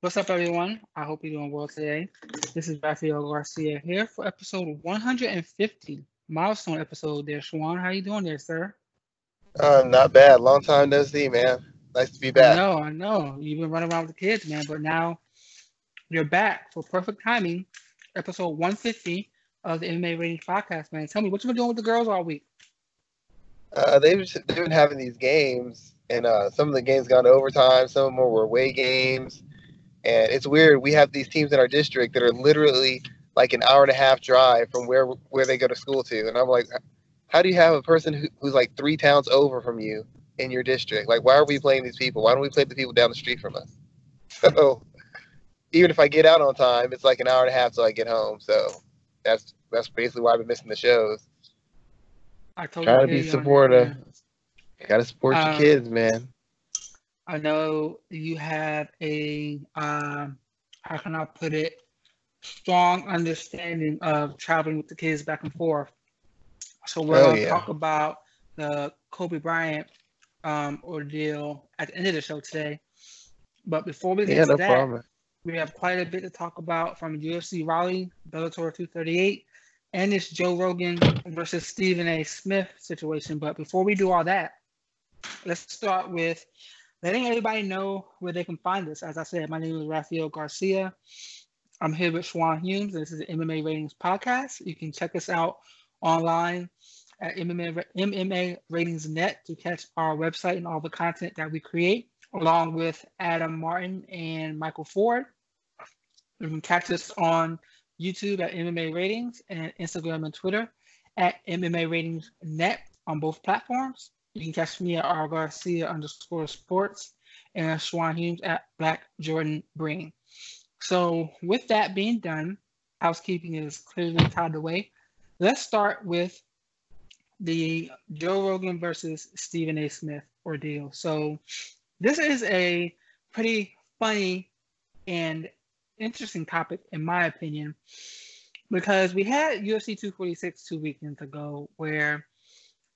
What's up, everyone? I hope you're doing well today. This is Raphael Garcia here for episode 150, milestone episode there, Schwan. How you doing there, sir? Not bad. Long time no see, man. Nice to be I back. know, I know. You've been running around with the kids, man, but now you're back for perfect timing, episode 150 of the MMA Ratings Podcast, man. Tell me, what you been doing with the girls all week? They've been having these games, and some of the games gone to overtime. Some of them were away games, and it's weird. We have these teams in our district that are literally like an hour and a half drive from where they go to school to, and I'm like, how do you have a person who's like 3 towns over from you in your district? Like, why are we playing these people? Why don't we play the people down the street from us? So even if I get out on time, it's like an hour and a half till I get home. So that's basically why I've been missing the shows. I totally Trying to hear be you on that, supportive. man. Gotta support your Um, kids, man. I know you have a, how can I put it, strong understanding of traveling with the kids back and forth. So we're Oh going to yeah. talk about the Kobe Bryant ordeal at the end of the show today. But before we get Yeah, to no that, problem. we have quite a bit to talk about from UFC Raleigh, Bellator 238, and this Joe Rogan versus Stephen A. Smith situation. But before we do all that, let's start with letting everybody know where they can find us. As I said, my name is Raphael Garcia. I'm here with Schwan Humes. This is the MMA Ratings Podcast. You can check us out online at MMA Ratings Net to catch our website and all the content that we create, along with Adam Martin and Michael Ford. You can catch us on YouTube at MMA Ratings and Instagram and Twitter at MMA Ratings Net on both platforms. You can catch me at R Garcia _sports and Schwan Humes at Black Jordan Breen. So with that being done, housekeeping is clearly out of the way. Let's start with the Joe Rogan versus Stephen A. Smith ordeal. So this is a pretty funny and interesting topic, in my opinion, because we had UFC 246 2 weekends ago where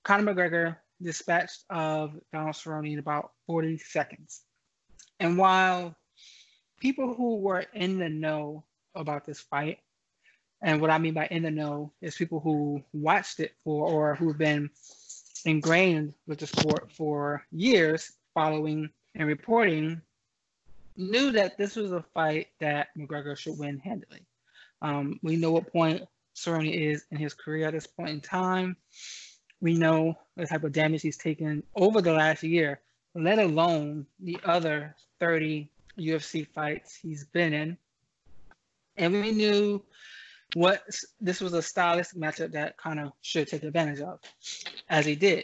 Conor McGregor dispatched of Donald Cerrone in about 40 seconds. And while people who were in the know about this fight, and what I mean by in the know is people who watched it for or who've been ingrained with the sport for years, following and reporting, knew that this was a fight that McGregor should win handily. We know what point Cerrone is in his career at this point in time. We know the type of damage he's taken over the last year, let alone the other 30 UFC fights he's been in. And we knew this was a stylistic matchup that kind of should take advantage of, as he did.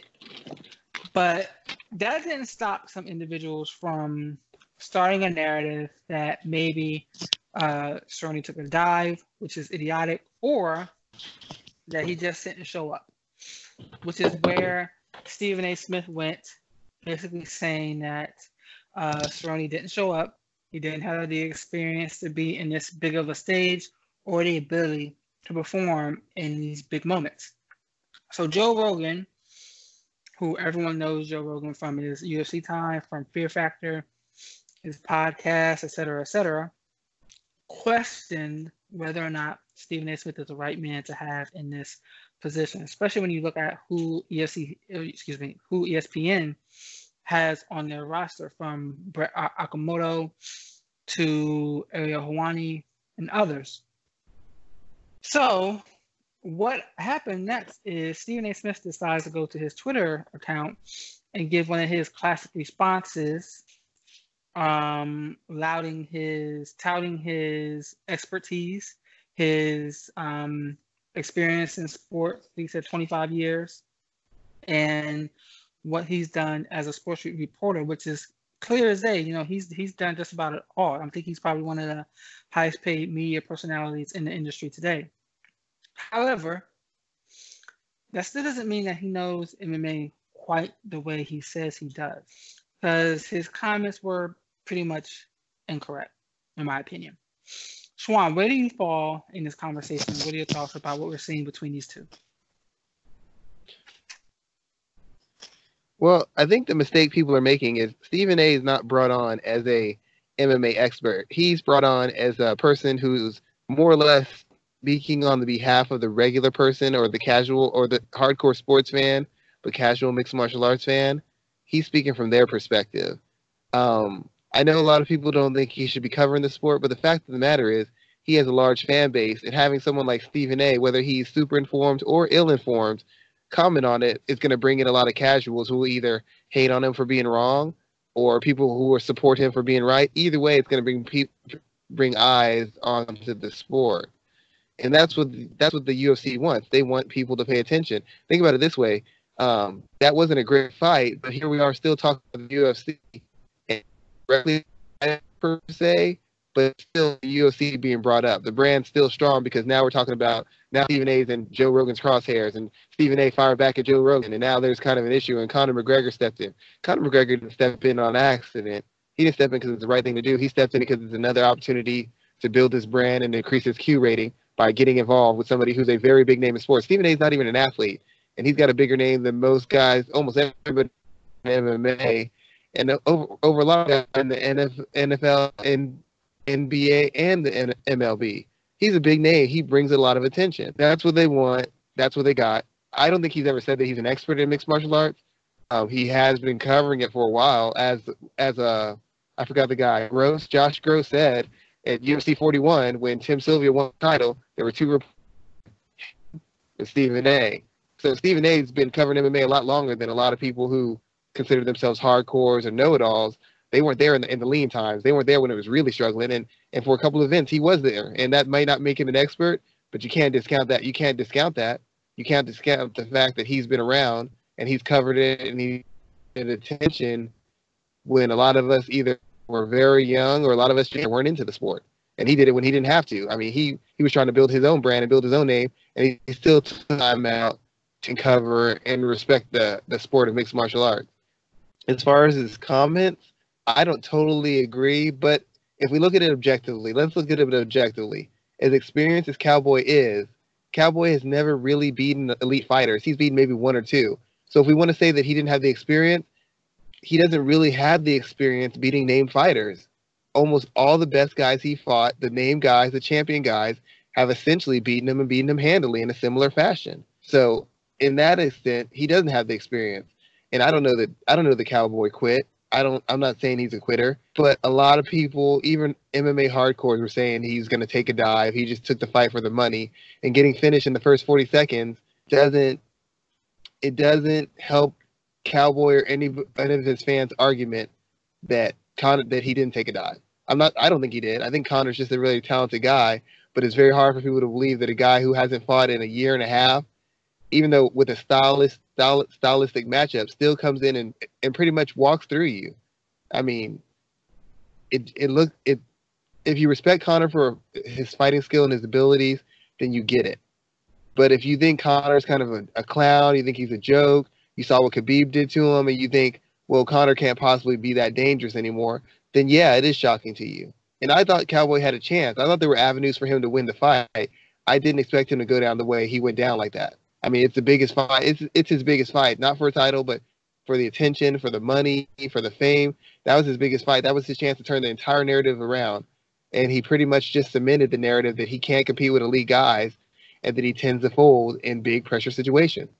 But that didn't stop some individuals from starting a narrative that maybe Cerrone took a dive, which is idiotic, or that he just didn't show up, which is where Stephen A. Smith went, basically saying that Cerrone didn't show up. He didn't have the experience to be in this big of a stage or the ability to perform in these big moments. So Joe Rogan, who everyone knows Joe Rogan from his UFC time, from Fear Factor, his podcast, etc., questioned whether or not Stephen A. Smith is the right man to have in this position, especially when you look at who ESPN has on their roster, from Brett Okamoto to Ariel Helwani and others. So what happened next is Stephen A. Smith decides to go to his Twitter account and give one of his classic responses, touting his expertise, his experience in sports. He said 25 years, and what he's done as a sports reporter, which is clear as day. You know, he's done just about it all. I think he's probably one of the highest paid media personalities in the industry today. However, that still doesn't mean that he knows MMA quite the way he says he does, because his comments were pretty much incorrect, in my opinion. Schwan, where do you fall in this conversation? What are your thoughts about what we're seeing between these two? Well, I think the mistake people are making is Stephen A. is not brought on as a MMA expert. He's brought on as a person who's more or less speaking on the behalf of the regular person or the casual or the hardcore sports fan, but casual mixed martial arts fan. He's speaking from their perspective. I know a lot of people don't think he should be covering the sport, but the fact of the matter is he has a large fan base, and having someone like Stephen A., whether he's super informed or ill-informed, comment on it is going to bring in a lot of casuals who will either hate on him for being wrong or people who will support him for being right. Either way, it's going to bring eyes onto the sport. And that's what the UFC wants. They want people to pay attention. Think about it this way. That wasn't a great fight, but here we are still talking about the UFC. And directly per se, but still the UFC being brought up. The brand's still strong because now we're talking about now Stephen A's in Joe Rogan's crosshairs and Stephen A fired back at Joe Rogan, and now there's kind of an issue, and Conor McGregor stepped in. Conor McGregor didn't step in on accident. He didn't step in because it's the right thing to do. He stepped in because it's another opportunity to build his brand and increase his Q rating by getting involved with somebody who's a very big name in sports. Stephen A's not even an athlete, and he's got a bigger name than most guys, almost everybody in MMA, and over a lot of guys in the NFL and NBA and the MLB. He's a big name. He brings a lot of attention. That's what they want. That's what they got. I don't think he's ever said that he's an expert in mixed martial arts. He has been covering it for a while as I forgot the guy, Josh Gross said at UFC 41 when Tim Sylvia won the title, there were two reports with Stephen A. So Stephen A's been covering MMA a lot longer than a lot of people who consider themselves hardcores or know-it-alls. They weren't there in the lean times. They weren't there when it was really struggling. And for a couple of events, he was there. And that might not make him an expert, but you can't discount that. You can't discount that. You can't discount the fact that he's been around and he's covered it and he had attention when a lot of us either were very young or a lot of us just weren't into the sport. And he did it when he didn't have to. I mean, he was trying to build his own brand and build his own name, and he still took time out to cover and respect the sport of mixed martial arts. As far as his comments, I don't totally agree, but if we look at it objectively, let's look at it objectively. As experienced as Cowboy is, Cowboy has never really beaten elite fighters. He's beaten maybe one or two. So if we want to say that he didn't have the experience, he doesn't really have the experience beating named fighters. Almost all the best guys he fought, the named guys, the champion guys, have essentially beaten him and beaten him handily in a similar fashion. So in that extent, he doesn't have the experience. And I don't know that Cowboy quit. I'm not saying he's a quitter, but a lot of people, even MMA hardcores, were saying he's going to take a dive. He just took the fight for the money, and getting finished in the first 40 seconds doesn't help Cowboy or any of his fans' argument that he didn't take a dive. I don't think he did. I think Conor's just a really talented guy, but it's very hard for people to believe that a guy who hasn't fought in a year and a half, even though with a stylistic matchup, still comes in and pretty much walks through you. I mean, if you respect Conor for his fighting skill and his abilities, then you get it. But if you think Conor's kind of a clown, you think he's a joke, you saw what Khabib did to him, and you think, well, Conor can't possibly be that dangerous anymore, then yeah, it is shocking to you. And I thought Cowboy had a chance. I thought there were avenues for him to win the fight. I didn't expect him to go down the way he went down like that. I mean, it's the biggest fight. It's his biggest fight, not for a title, but for the attention, for the money, for the fame. That was his biggest fight. That was his chance to turn the entire narrative around. And he pretty much just cemented the narrative that he can't compete with elite guys and that he tends to fold in big pressure situations.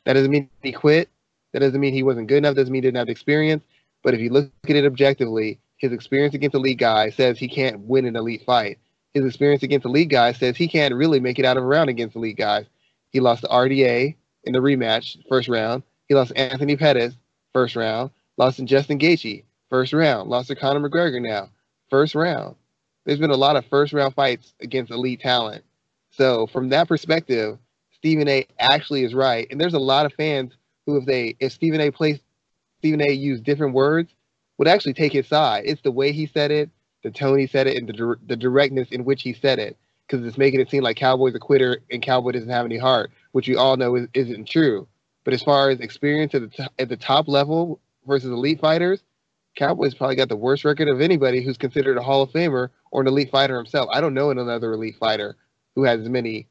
That doesn't mean he quit. That doesn't mean he wasn't good enough. Doesn't mean he didn't have the experience. But if you look at it objectively, his experience against elite guys says he can't win an elite fight. His experience against elite guys says he can't really make it out of a round against elite guys. He lost to RDA in the rematch, first round. He lost to Anthony Pettis, first round. Lost to Justin Gaethje, first round. Lost to Conor McGregor now, first round. There's been a lot of first-round fights against elite talent. So from that perspective, Stephen A. actually is right. And there's a lot of fans who, if Stephen A. used different words, would actually take his side. It's the way he said it, the tone he said it, and the directness in which he said it. Because it's making it seem like Cowboy's a quitter and Cowboy doesn't have any heart, which we all know isn't true. But as far as experience at the top level versus elite fighters, Cowboy's probably got the worst record of anybody who's considered a Hall of Famer or an elite fighter himself. I don't know another elite fighter who has as many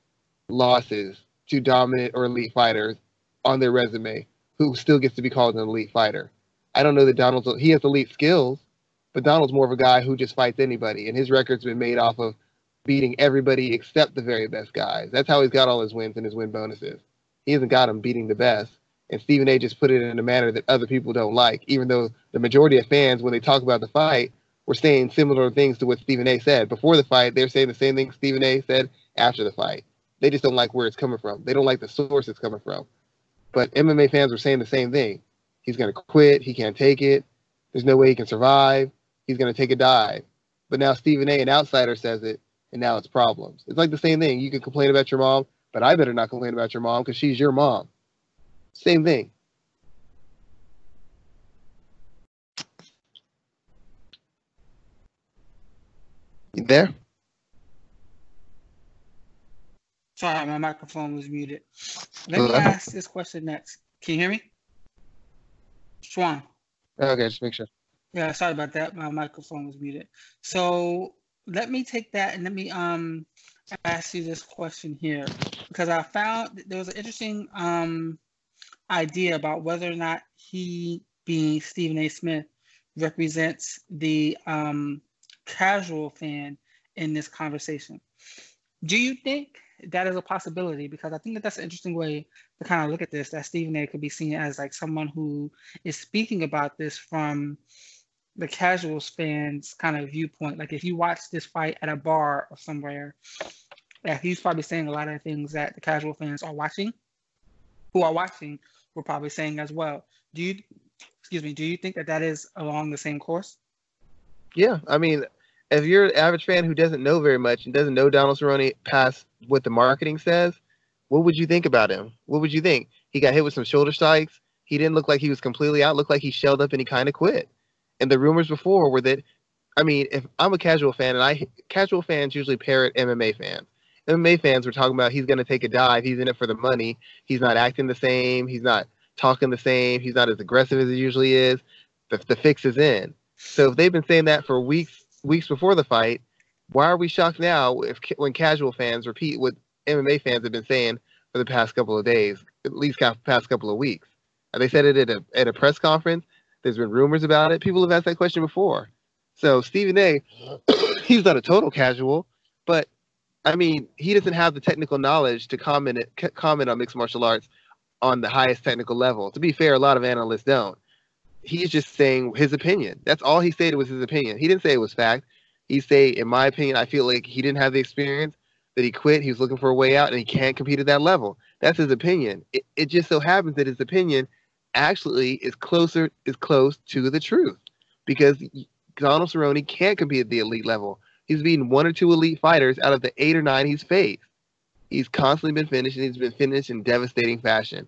losses to dominant or elite fighters on their resume who still gets to be called an elite fighter. I don't know that he has elite skills, But Donald's more of a guy who just fights anybody, and his record's been made off of beating everybody except the very best guys. That's how he's got all his wins and his win bonuses. He hasn't got him beating the best. And Stephen A. just put it in a manner that other people don't like, even though the majority of fans, when they talk about the fight, were saying similar things to what Stephen A. said. Before the fight, they're saying the same thing Stephen A. said after the fight. They just don't like where it's coming from. They don't like the source it's coming from. But MMA fans were saying the same thing. He's going to quit. He can't take it. There's no way he can survive. He's going to take a dive. But now Stephen A., an outsider, says it, and now it's problems. It's like the same thing. You can complain about your mom, but I better not complain about your mom because she's your mom. Same thing. You there? Sorry, my microphone was muted. Let me ask this question next. Can you hear me? Schwan. Okay, just make sure. Yeah, sorry about that. My microphone was muted. So let me take that and let me ask you this question here, because I found there was an interesting idea about whether or not he, being Stephen A. Smith, represents the casual fan in this conversation. Do you think that is a possibility? Because I think that that's an interesting way to kind of look at this, that Stephen A. could be seen as like someone who is speaking about this from the casual fans kind of viewpoint. Like if you watch this fight at a bar or somewhere, he's probably saying a lot of things that the casual fans are watching, we're probably saying as well. Do you think that that is along the same course? Yeah, I mean, if you're an average fan who doesn't know very much and doesn't know Donald Cerrone past what the marketing says, what would you think about him? What would you think? He got hit with some shoulder strikes. He didn't look like he was completely out. Looked like he shelled up and he kind of quit. And the rumors before were that, I mean, if I'm a casual fan, and casual fans usually parrot MMA fans. MMA fans were talking about he's going to take a dive. He's in it for the money. He's not acting the same. He's not talking the same. He's not as aggressive as he usually is. The fix is in. So if they've been saying that for weeks before the fight, why are we shocked now when casual fans repeat what MMA fans have been saying for the past couple of days, at least past couple of weeks? They said it at a press conference. There's been rumors about it. People have asked that question before. So Stephen A., he's not a total casual, but I mean, he doesn't have the technical knowledge to comment on mixed martial arts on the highest technical level. To be fair, a lot of analysts don't. He's just saying his opinion. That's all he said was his opinion. He didn't say it was fact. He said, in my opinion, I feel like he didn't have the experience, that he quit, he was looking for a way out, and he can't compete at that level. That's his opinion. It just so happens that his opinion actually is close to the truth, because Donald Cerrone can't compete at the elite level. He's beaten 1 or 2 elite fighters out of the 8 or 9 he's faced. He's constantly been finished, and he's been finished in devastating fashion.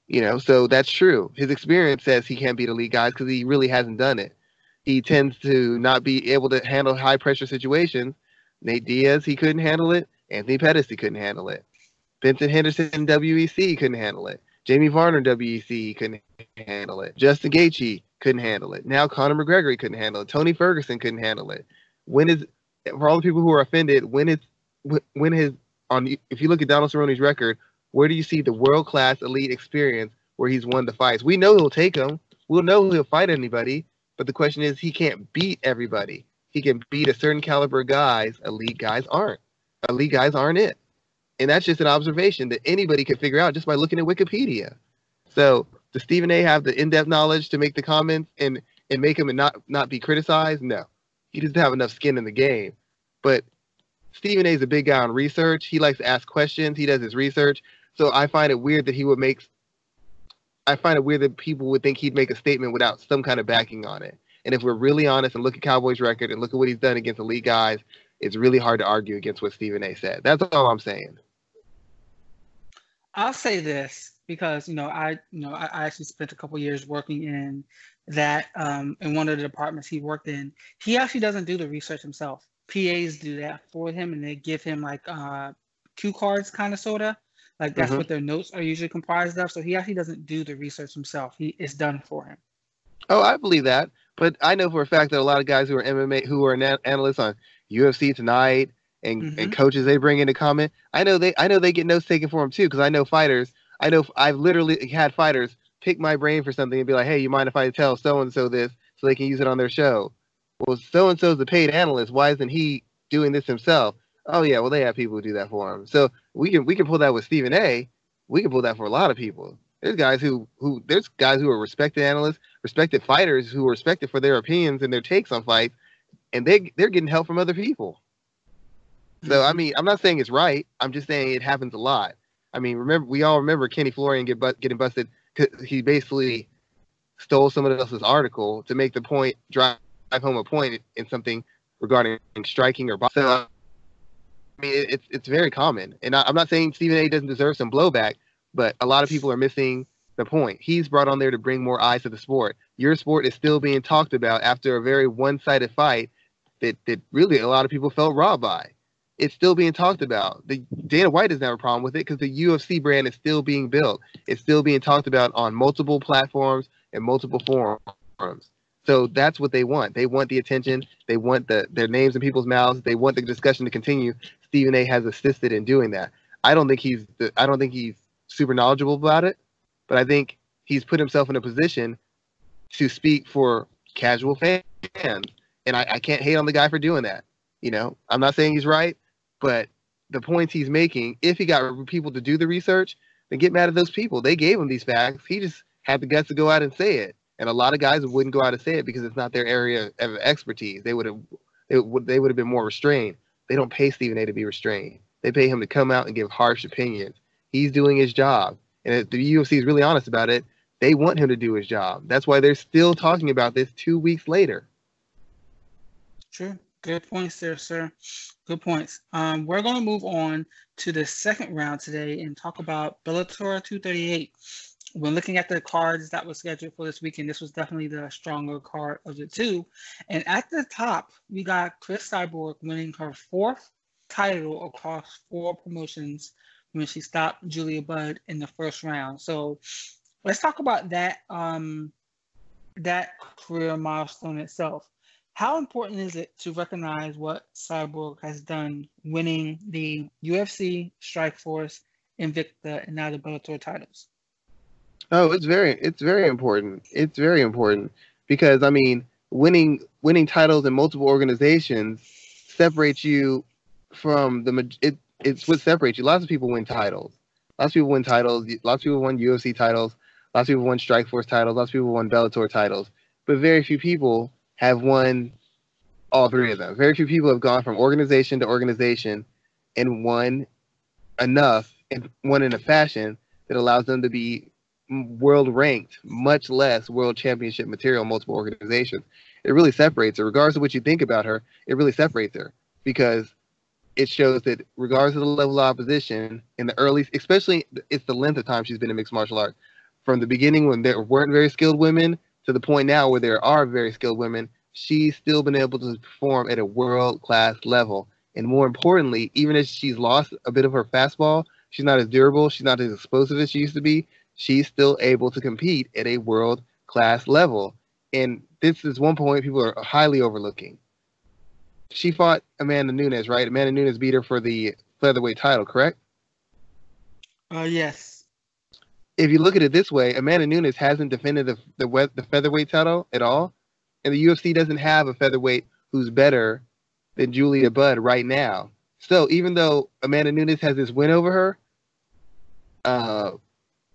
You know, so that's true. His experience says he can't beat elite guys because he really hasn't done it. He tends to not be able to handle high-pressure situations. Nate Diaz, he couldn't handle it. Anthony Pettis, he couldn't handle it. Vincent Henderson, WEC, couldn't handle it. Jamie Varner, WEC, couldn't handle it. Justin Gaethje couldn't handle it. Now Conor McGregor, couldn't handle it. Tony Ferguson couldn't handle it. For all the people who are offended, if you look at Donald Cerrone's record, where do you see the world-class elite experience where he's won the fights? We know he'll take them. We'll know he'll fight anybody. But the question is, he can't beat everybody. He can beat a certain caliber of guys. Elite guys aren't. Elite guys aren't it. And that's just an observation that anybody could figure out just by looking at Wikipedia. So does Stephen A. have the in-depth knowledge to make the comments and make him not be criticized? No. He doesn't have enough skin in the game. But Stephen A. is a big guy on research. He likes to ask questions. He does his research. So I find it weird that people would think he'd make a statement without some kind of backing on it. And if we're really honest and look at Cowboys' record and look at what he's done against elite guys, it's really hard to argue against what Stephen A. said. That's all I'm saying. I'll say this because I actually spent a couple years working in that in one of the departments he worked in. He actually doesn't do the research himself. PAs do that for him, and they give him like cue cards, kind of sorta. Like that's what their notes are usually comprised of. So he actually doesn't do the research himself. It's done for him. Oh, I believe that. But I know for a fact that a lot of guys who are MMA, who are analysts on UFC Tonight and coaches they bring in to comment, I know they get notes taken for them too, because I know fighters. I've literally had fighters pick my brain for something and be like, hey, you mind if I tell so-and-so this? so they can use it on their show. Well, so-and-so's the paid analyst. Why isn't he doing this himself? Oh, yeah, well, they have people who do that for him. So we can pull that with Stephen A. We can pull that for a lot of people. There's guys who are respected analysts, respected fighters who are respected for their opinions and their takes on fights, and they're getting help from other people. So, I mean, I'm not saying it's right. I'm just saying it happens a lot. I mean, we all remember Kenny Florian getting busted because he basically stole someone else's article to make the point, drive home a point in something regarding striking or boxing. So, I mean, it's very common. And I'm not saying Stephen A. doesn't deserve some blowback, but a lot of people are missing the point. He's brought on there to bring more eyes to the sport. Your sport is still being talked about after a very one-sided fight that really a lot of people felt robbed by. It's still being talked about. Dana White doesn't have a problem with it because the UFC brand is still being built. It's still being talked about on multiple platforms and multiple forums. So that's what they want. They want the attention. They want their names in people's mouths. They want the discussion to continue. Stephen A. has assisted in doing that. I don't think he's super knowledgeable about it, but I think he's put himself in a position to speak for casual fans, and I can't hate on the guy for doing that. You know, I'm not saying he's right, but the points he's making, if he got people to do the research, then get mad at those people. They gave him these facts. He just had the guts to go out and say it. And a lot of guys wouldn't go out and say it because it's not their area of expertise. They would have been more restrained. They don't pay Stephen A. to be restrained. They pay him to come out and give harsh opinions. He's doing his job. And if the UFC is really honest about it, they want him to do his job. That's why they're still talking about this 2 weeks later. True. Good points there, sir. Good points. We're going to move on to the second round today and talk about Bellator 238. When looking at the cards that were scheduled for this weekend, this was definitely the stronger card of the two. And at the top, we got Chris Cyborg winning her fourth title across 4 promotions when she stopped Julia Budd in the first round. So let's talk about that that career milestone itself. How important is it to recognize what Cyborg has done, winning the UFC, Strikeforce, Invicta, and now the Bellator titles? Oh, it's very important. It's very important because, I mean, winning titles in multiple organizations separates you from it's what separates you. Lots of people win titles. Lots of people win titles. Lots of people won UFC titles. Lots of people won Strikeforce titles. Lots of people won Bellator titles. But very few people have won all 3 of them. Very few people have gone from organization to organization and won enough and won in a fashion that allows them to be world ranked, much less world championship material in multiple organizations. It really separates her. Regardless of what you think about her, it really separates her because it shows that regardless of the level of opposition in the early, especially it's the length of time she's been in mixed martial arts, from the beginning when there weren't very skilled women to the point now where there are very skilled women, she's still been able to perform at a world-class level. And more importantly, even as she's lost a bit of her fastball, she's not as durable, she's not as explosive as she used to be, she's still able to compete at a world-class level. And this is one point people are highly overlooking. She fought Amanda Nunes, right? Amanda Nunes beat her for the featherweight title, correct? Yes. If you look at it this way, Amanda Nunes hasn't defended the featherweight title at all, and the UFC doesn't have a featherweight who's better than Julia Budd right now. So even though Amanda Nunes has this win over her,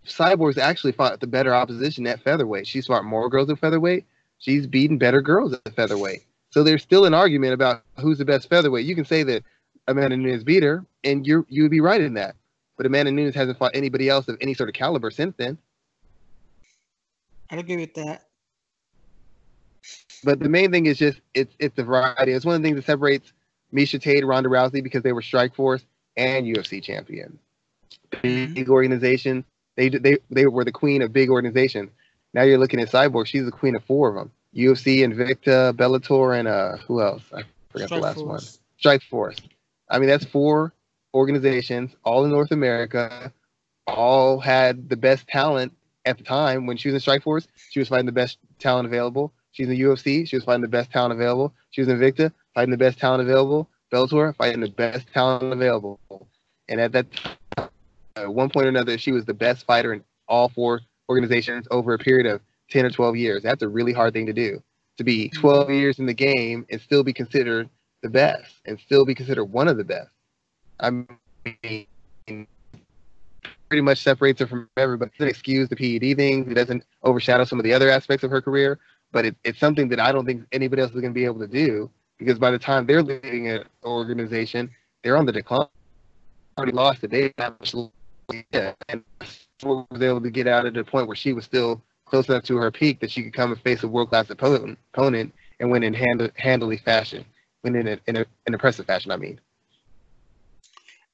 Cyborg's actually fought the better opposition at featherweight. She's fought more girls at featherweight. She's beaten better girls at featherweight. So there's still an argument about who's the best featherweight. You can say that Amanda Nunes beat her, and you would be right in that. But Amanda Nunes hasn't fought anybody else of any sort of caliber since then. I agree with that. But the main thing is just it's the variety. It's one of the things that separates Miesha Tate, Ronda Rousey, because they were Strikeforce and UFC champions. Big organization. They were the queen of big organizations. Now you're looking at Cyborg. She's the queen of 4 of them. UFC, Invicta, Bellator, and who else? I forgot the last one. Strikeforce. I mean, that's 4 organizations, all in North America, all had the best talent at the time. When she was in Strikeforce, she was fighting the best talent available. She's in the UFC, she was fighting the best talent available. She was in Invicta, fighting the best talent available. Bellator, fighting the best talent available. And at that time, at one point or another, she was the best fighter in all 4 organizations over a period of 10 or 12 years. That's a really hard thing to do. to be 12 years in the game and still be considered the best and still be considered one of the best. I mean, pretty much separates her from everybody. It doesn't excuse the PED things. It doesn't overshadow some of the other aspects of her career, but it's something that I don't think anybody else is going to be able to do, because by the time they're leading an organization, they're on the decline. Already lost it. They and was able to get out at the point where she was still close enough to her peak that she could come and face a world-class opponent and win in handily fashion, win in an impressive fashion. I mean,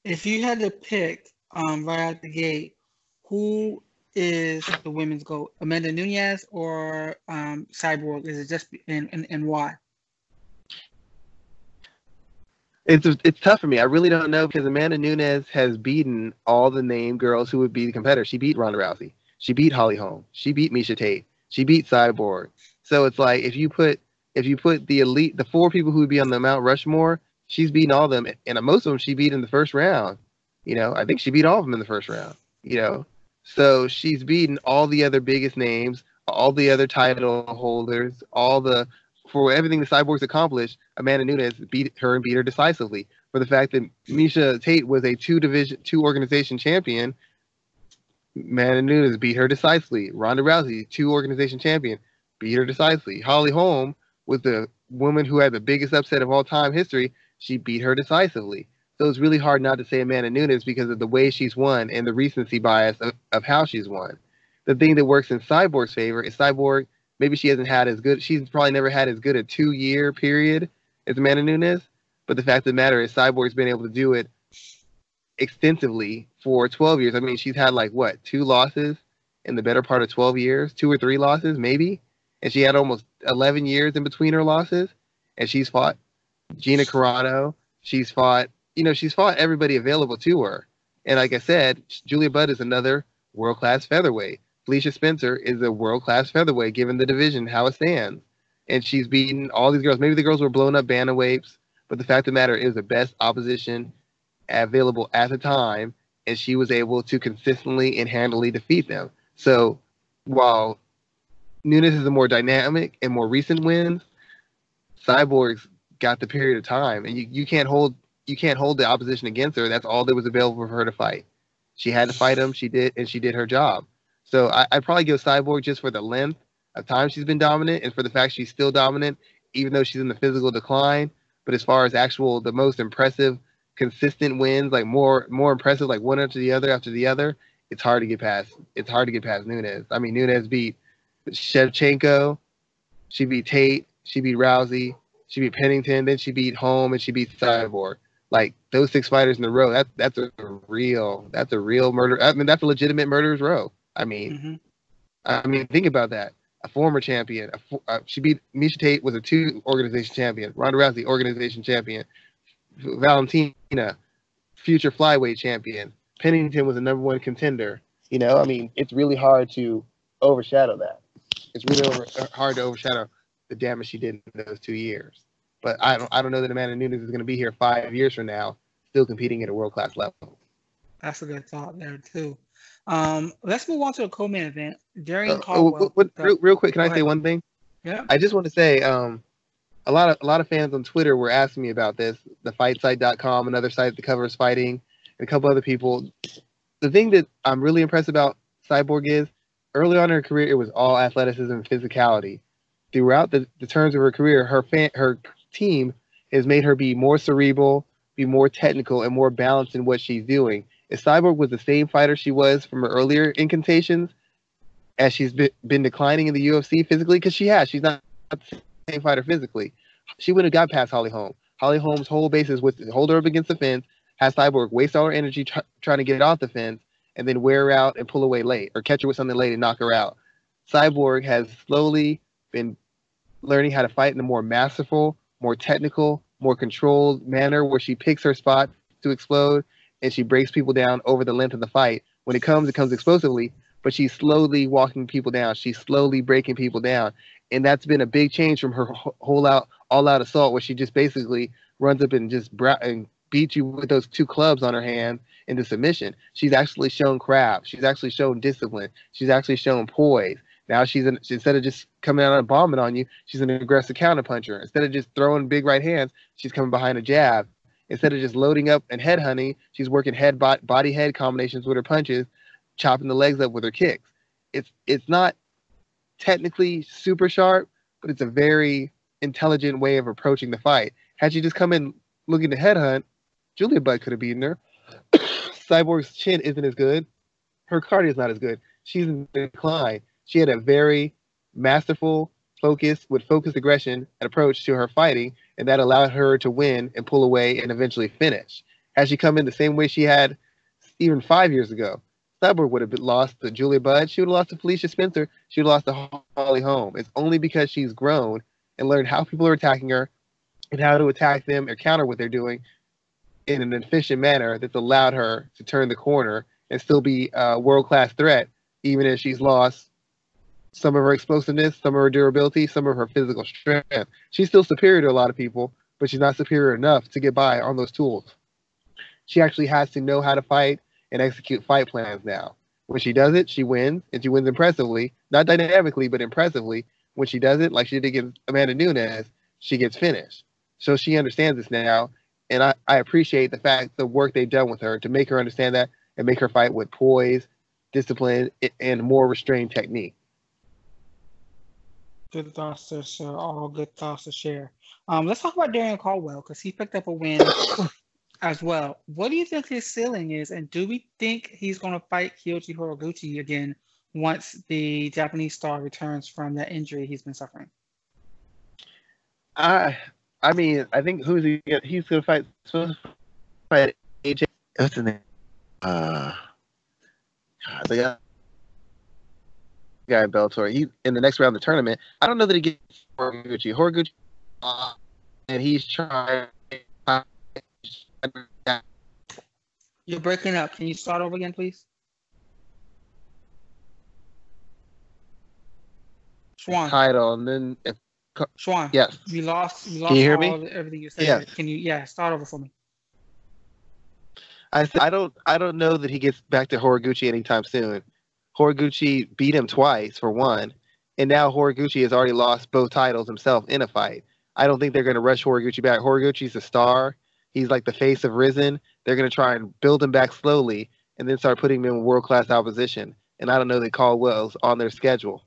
if you had to pick right out the gate, who is the women's GOAT? Amanda Nunes or Cyborg? Is it just and why? It's tough for me. I really don't know, because Amanda Nunes has beaten all the named girls who would be the competitors. She beat Ronda Rousey. She beat Holly Holm. She beat Miesha Tate. She beat Cyborg. So it's like if you put the elite, the 4 people who would be on the Mount Rushmore, she's beaten all of them, and most of them she beat in the first round. You know, I think she beat all of them in the first round. You know, so she's beaten all the other biggest names, all the other title holders, for everything the Cyborg's accomplished. Amanda Nunes beat her decisively. For the fact that Miesha Tate was a 2 organization champion, Amanda Nunes beat her decisively. Ronda Rousey, 2 organization champion, beat her decisively. Holly Holm was the woman who had the biggest upset of all time history. She beat her decisively. So it's really hard not to say Amanda Nunes because of the way she's won and the recency bias of how she's won. The thing that works in Cyborg's favor is Cyborg, maybe she hasn't had as good, she's probably never had as good a 2-year period as Amanda Nunes, but the fact of the matter is Cyborg's been able to do it extensively for 12 years. I mean, she's had 2 losses in the better part of 12 years, 2 or 3 losses maybe, and she had almost 11 years in between her losses, and she's fought Gina Carano, she's fought everybody available to her. And like I said, Julia Budd is another world-class featherweight. Felicia Spencer is a world-class featherweight given the division, how it stands. And she's beaten all these girls. Maybe the girls were blown up bantamweights, but the fact of the matter is the best opposition available at the time, and she was able to consistently and handily defeat them. So while Nunes is a more dynamic and more recent wins, Cyborg's got the period of time, and you can't hold the opposition against her. That's all that was available for her to fight. She had to fight him. She did, and she did her job. So I'd probably go Cyborg just for the length of time she's been dominant and for the fact she's still dominant, even though she's in the physical decline. But as far as the most impressive, consistent wins, more impressive, one after the other, it's hard to get past. It's hard to get past Nunes. I mean, Nunes beat Shevchenko, she beat Tate, she beat Rousey, she beat Pennington, then she beat Holm, and she beat Cyborg. Those 6 fighters in a row, that's a real murder. I mean, that's a legitimate murderer's row. I mean, think about that. A former champion. She beat Miesha Tate, was a 2 organization champion. Ronda Rousey, organization champion. Valentina, future flyweight champion. Pennington was a #1 contender. You know, I mean, it's really hard to overshadow that. It's really hard to overshadow the damage she did in those 2 years. But I don't know that Amanda Nunes is going to be here 5 years from now, still competing at a world-class level. That's a good thought there too. Let's move on to the co-main event. Darian Caldwell. Real quick, can I say one thing? Yeah. I just want to say, a lot of fans on Twitter were asking me about this. The FightSite.com, another site that covers fighting, and a couple other people. The thing that I'm really impressed about Cyborg is, early on in her career, it was all athleticism and physicality. Throughout the terms of her career, her team has made her be more cerebral, be more technical, and more balanced in what she's doing. If Cyborg was the same fighter she was from her earlier incantations, as she's been declining in the UFC physically, because she's not the same fighter physically, she wouldn't have got past Holly Holm. Holly Holm's whole basis was to hold her up against the fence, have Cyborg waste all her energy trying to get it off the fence, and then wear her out and pull away late, or catch her with something late and knock her out. Cyborg has slowly been learning how to fight in a more masterful, more technical, more controlled manner, where she picks her spot to explode, and she breaks people down over the length of the fight. When it comes explosively, but she's slowly walking people down. She's slowly breaking people down. And that's been a big change from her all-out assault, where she just basically runs up and just beats you with those 2 clubs on her hand into submission. She's actually shown craft. She's actually shown discipline. She's actually shown poise. Now instead of just coming out and bombing on you, she's an aggressive counterpuncher. Instead of just throwing big right hands, she's coming behind a jab. Instead of just loading up and head hunting, she's working body head combinations with her punches, chopping the legs up with her kicks. It's not technically super sharp, but it's a very intelligent way of approaching the fight. Had she just come in looking to headhunt, Julia Budd could have beaten her. Cyborg's chin isn't as good. Her cardio is not as good. She's in decline. She had a very masterful focused aggression and approach to her fighting, and that allowed her to win and pull away and eventually finish. Had she come in the same way she had even 5 years ago, Cyborg would have lost to Julia Budd. She would have lost to Felicia Spencer. She would have lost to Holly Holm. It's only because she's grown and learned how people are attacking her and how to attack them or counter what they're doing in an efficient manner that's allowed her to turn the corner and still be a world-class threat, even if she's lost some of her explosiveness, some of her durability, some of her physical strength. She's still superior to a lot of people, but she's not superior enough to get by on those tools. She actually has to know how to fight and execute fight plans now. When she does it, she wins, and she wins impressively. Not dynamically, but impressively. When she does it, like she did against Amanda Nunes, she gets finished. So she understands this now, and I appreciate the work they've done with her to make her understand that and make her fight with poise, discipline, and more restrained technique. Good thoughts to share. All good thoughts to share. Let's talk about Darren Caldwell because he picked up a win as well. What do you think his ceiling is, and do we think he's going to fight Kyoji Horiguchi again once the Japanese star returns from that injury he's been suffering? I mean, I think he's going to fight AJ. What's his name? The guy in Bellator. He in the next round of the tournament. I don't know that he gets Horiguchi, and he's trying. You're breaking up. Can you start over again, please? Schwan. Title, and then Schwan. Yes. We lost. Can you hear me? Everything you said. Yes. Can you? Start over for me. I don't know that he gets back to Horiguchi anytime soon. Horiguchi beat him twice for one, and now Horiguchi has already lost both titles himself in a fight. I don't think they're going to rush Horiguchi back. Horiguchi's a star. He's like the face of Risen. They're going to try and build him back slowly and then start putting him in world-class opposition. And I don't know that Caldwell's on their schedule.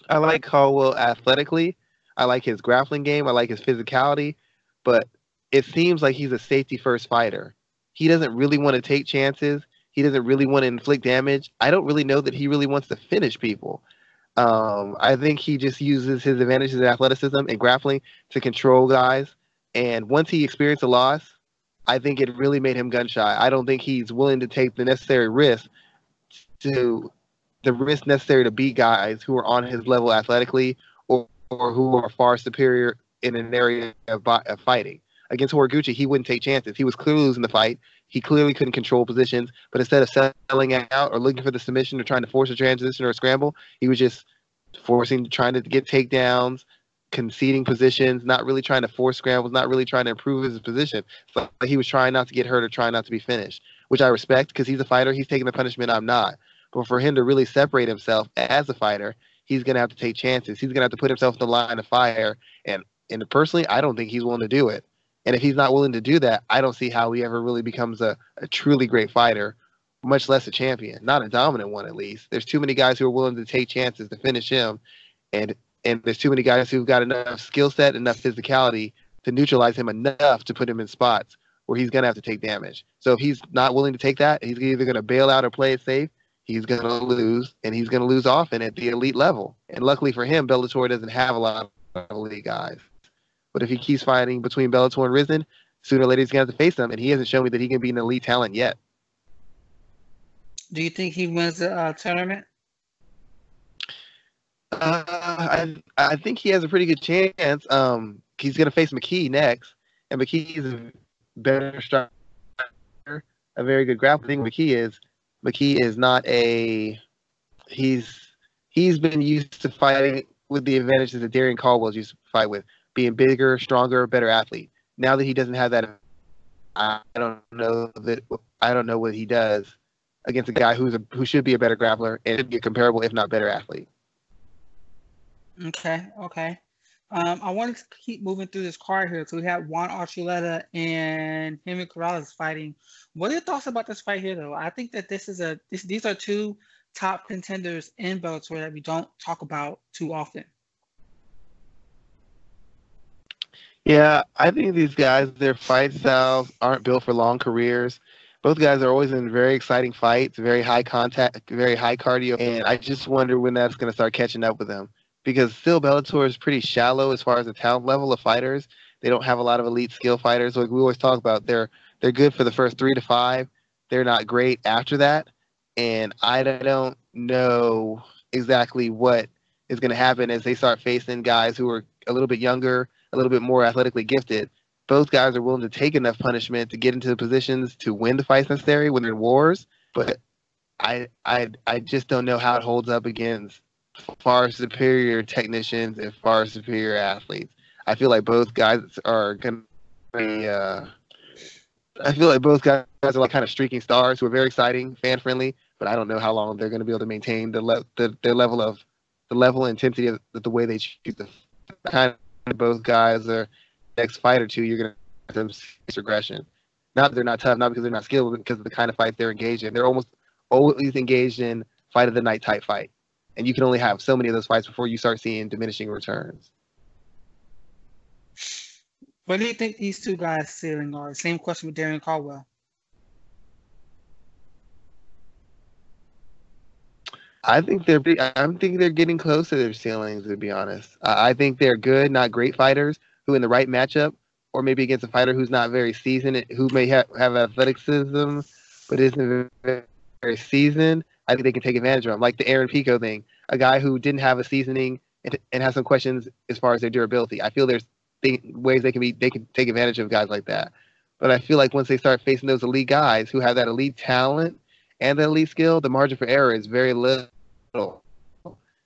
I like Caldwell athletically. I like his grappling game. I like his physicality. But it seems like he's a safety-first fighter. He doesn't really want to take chances. He doesn't really want to inflict damage. I don't really know that he really wants to finish people. I think he just uses his advantages in athleticism and grappling to control guys. And once he experienced a loss, I think it really made him gun shy. I don't think he's willing to take the necessary risk necessary to beat guys who are on his level athletically or who are far superior in an area of fighting. Against Horiguchi, he wouldn't take chances. He was clearly losing the fight. He clearly couldn't control positions, but instead of selling out or looking for the submission or trying to force a transition or a scramble, he was just trying to get takedowns, conceding positions, not really trying to force scrambles, not really trying to improve his position. So he was trying not to get hurt or trying not to be finished, which I respect because he's a fighter. He's taking the punishment. I'm not. But for him to really separate himself as a fighter, he's going to have to take chances. He's going to have to put himself in the line of fire. And personally, I don't think he's willing to do it. And if he's not willing to do that, I don't see how he ever really becomes a truly great fighter, much less a champion, not a dominant one at least. There's too many guys who are willing to take chances to finish him. And there's too many guys who've got enough skill set, enough physicality to neutralize him enough to put him in spots where he's going to have to take damage. So if he's not willing to take that, he's either going to bail out or play it safe. He's going to lose, and he's going to lose often at the elite level. And luckily for him, Bellator doesn't have a lot of elite guys. But if he keeps fighting between Bellator and Risen, sooner or later he's going to have to face them, and he hasn't shown me that he can be an elite talent yet. Do you think he wins the tournament? I think he has a pretty good chance. He's going to face McKee next, and McKee is a better striker, a very good grappler. The thing McKee is not a – he's been used to fighting with the advantages that Darren Caldwell's used to fight with, being bigger, stronger, better athlete. Now that he doesn't have that, I don't know what he does against a guy who should be a better grappler and should be a comparable, if not better, athlete. Okay, okay. I wanted to keep moving through this card here. So we have Juan Archuleta and Henry Corrales fighting. What are your thoughts about this fight here, though? I think that these are two top contenders in Bellator that we don't talk about too often. Yeah, I think these guys, their fight styles aren't built for long careers. Both guys are always in very exciting fights, very high contact, very high cardio, and I just wonder when that's going to start catching up with them. Because still, Bellator is pretty shallow as far as the talent level of fighters. They don't have a lot of elite skill fighters. Like we always talk about, they're good for the first 3 to 5. They're not great after that, and I don't know exactly what is going to happen as they start facing guys who are a little bit younger, a little bit more athletically gifted. Both guys are willing to take enough punishment to get into the positions to win the fights necessary when they're in wars. But I just don't know how it holds up against far superior technicians and far superior athletes. I feel like both guys are going to be. I feel like both guys are like kind of streaking stars who are very exciting, fan friendly. But I don't know how long they're going to be able to maintain their level of the level and intensity of the way they shoot the kind of both guys are next fight or two, you're going to have some serious regression. Not that they're not tough, not because they're not skilled, but because of the kind of fight they're engaged in. They're almost always engaged in fight of the night type fight. And you can only have so many of those fights before you start seeing diminishing returns. What do you think these two guys' ceiling are? Same question with Darren Caldwell. I think they're getting close to their ceilings, to be honest. I think they're good, not great fighters who in the right matchup, or maybe against a fighter who's not very seasoned, who may have athleticism, but isn't very seasoned. I think they can take advantage of them, like the Aaron Pico thing, a guy who didn't have a seasoning and has some questions as far as their durability. I feel there's ways they can take advantage of guys like that. But I feel like once they start facing those elite guys who have that elite talent and the elite skill, the margin for error is very little.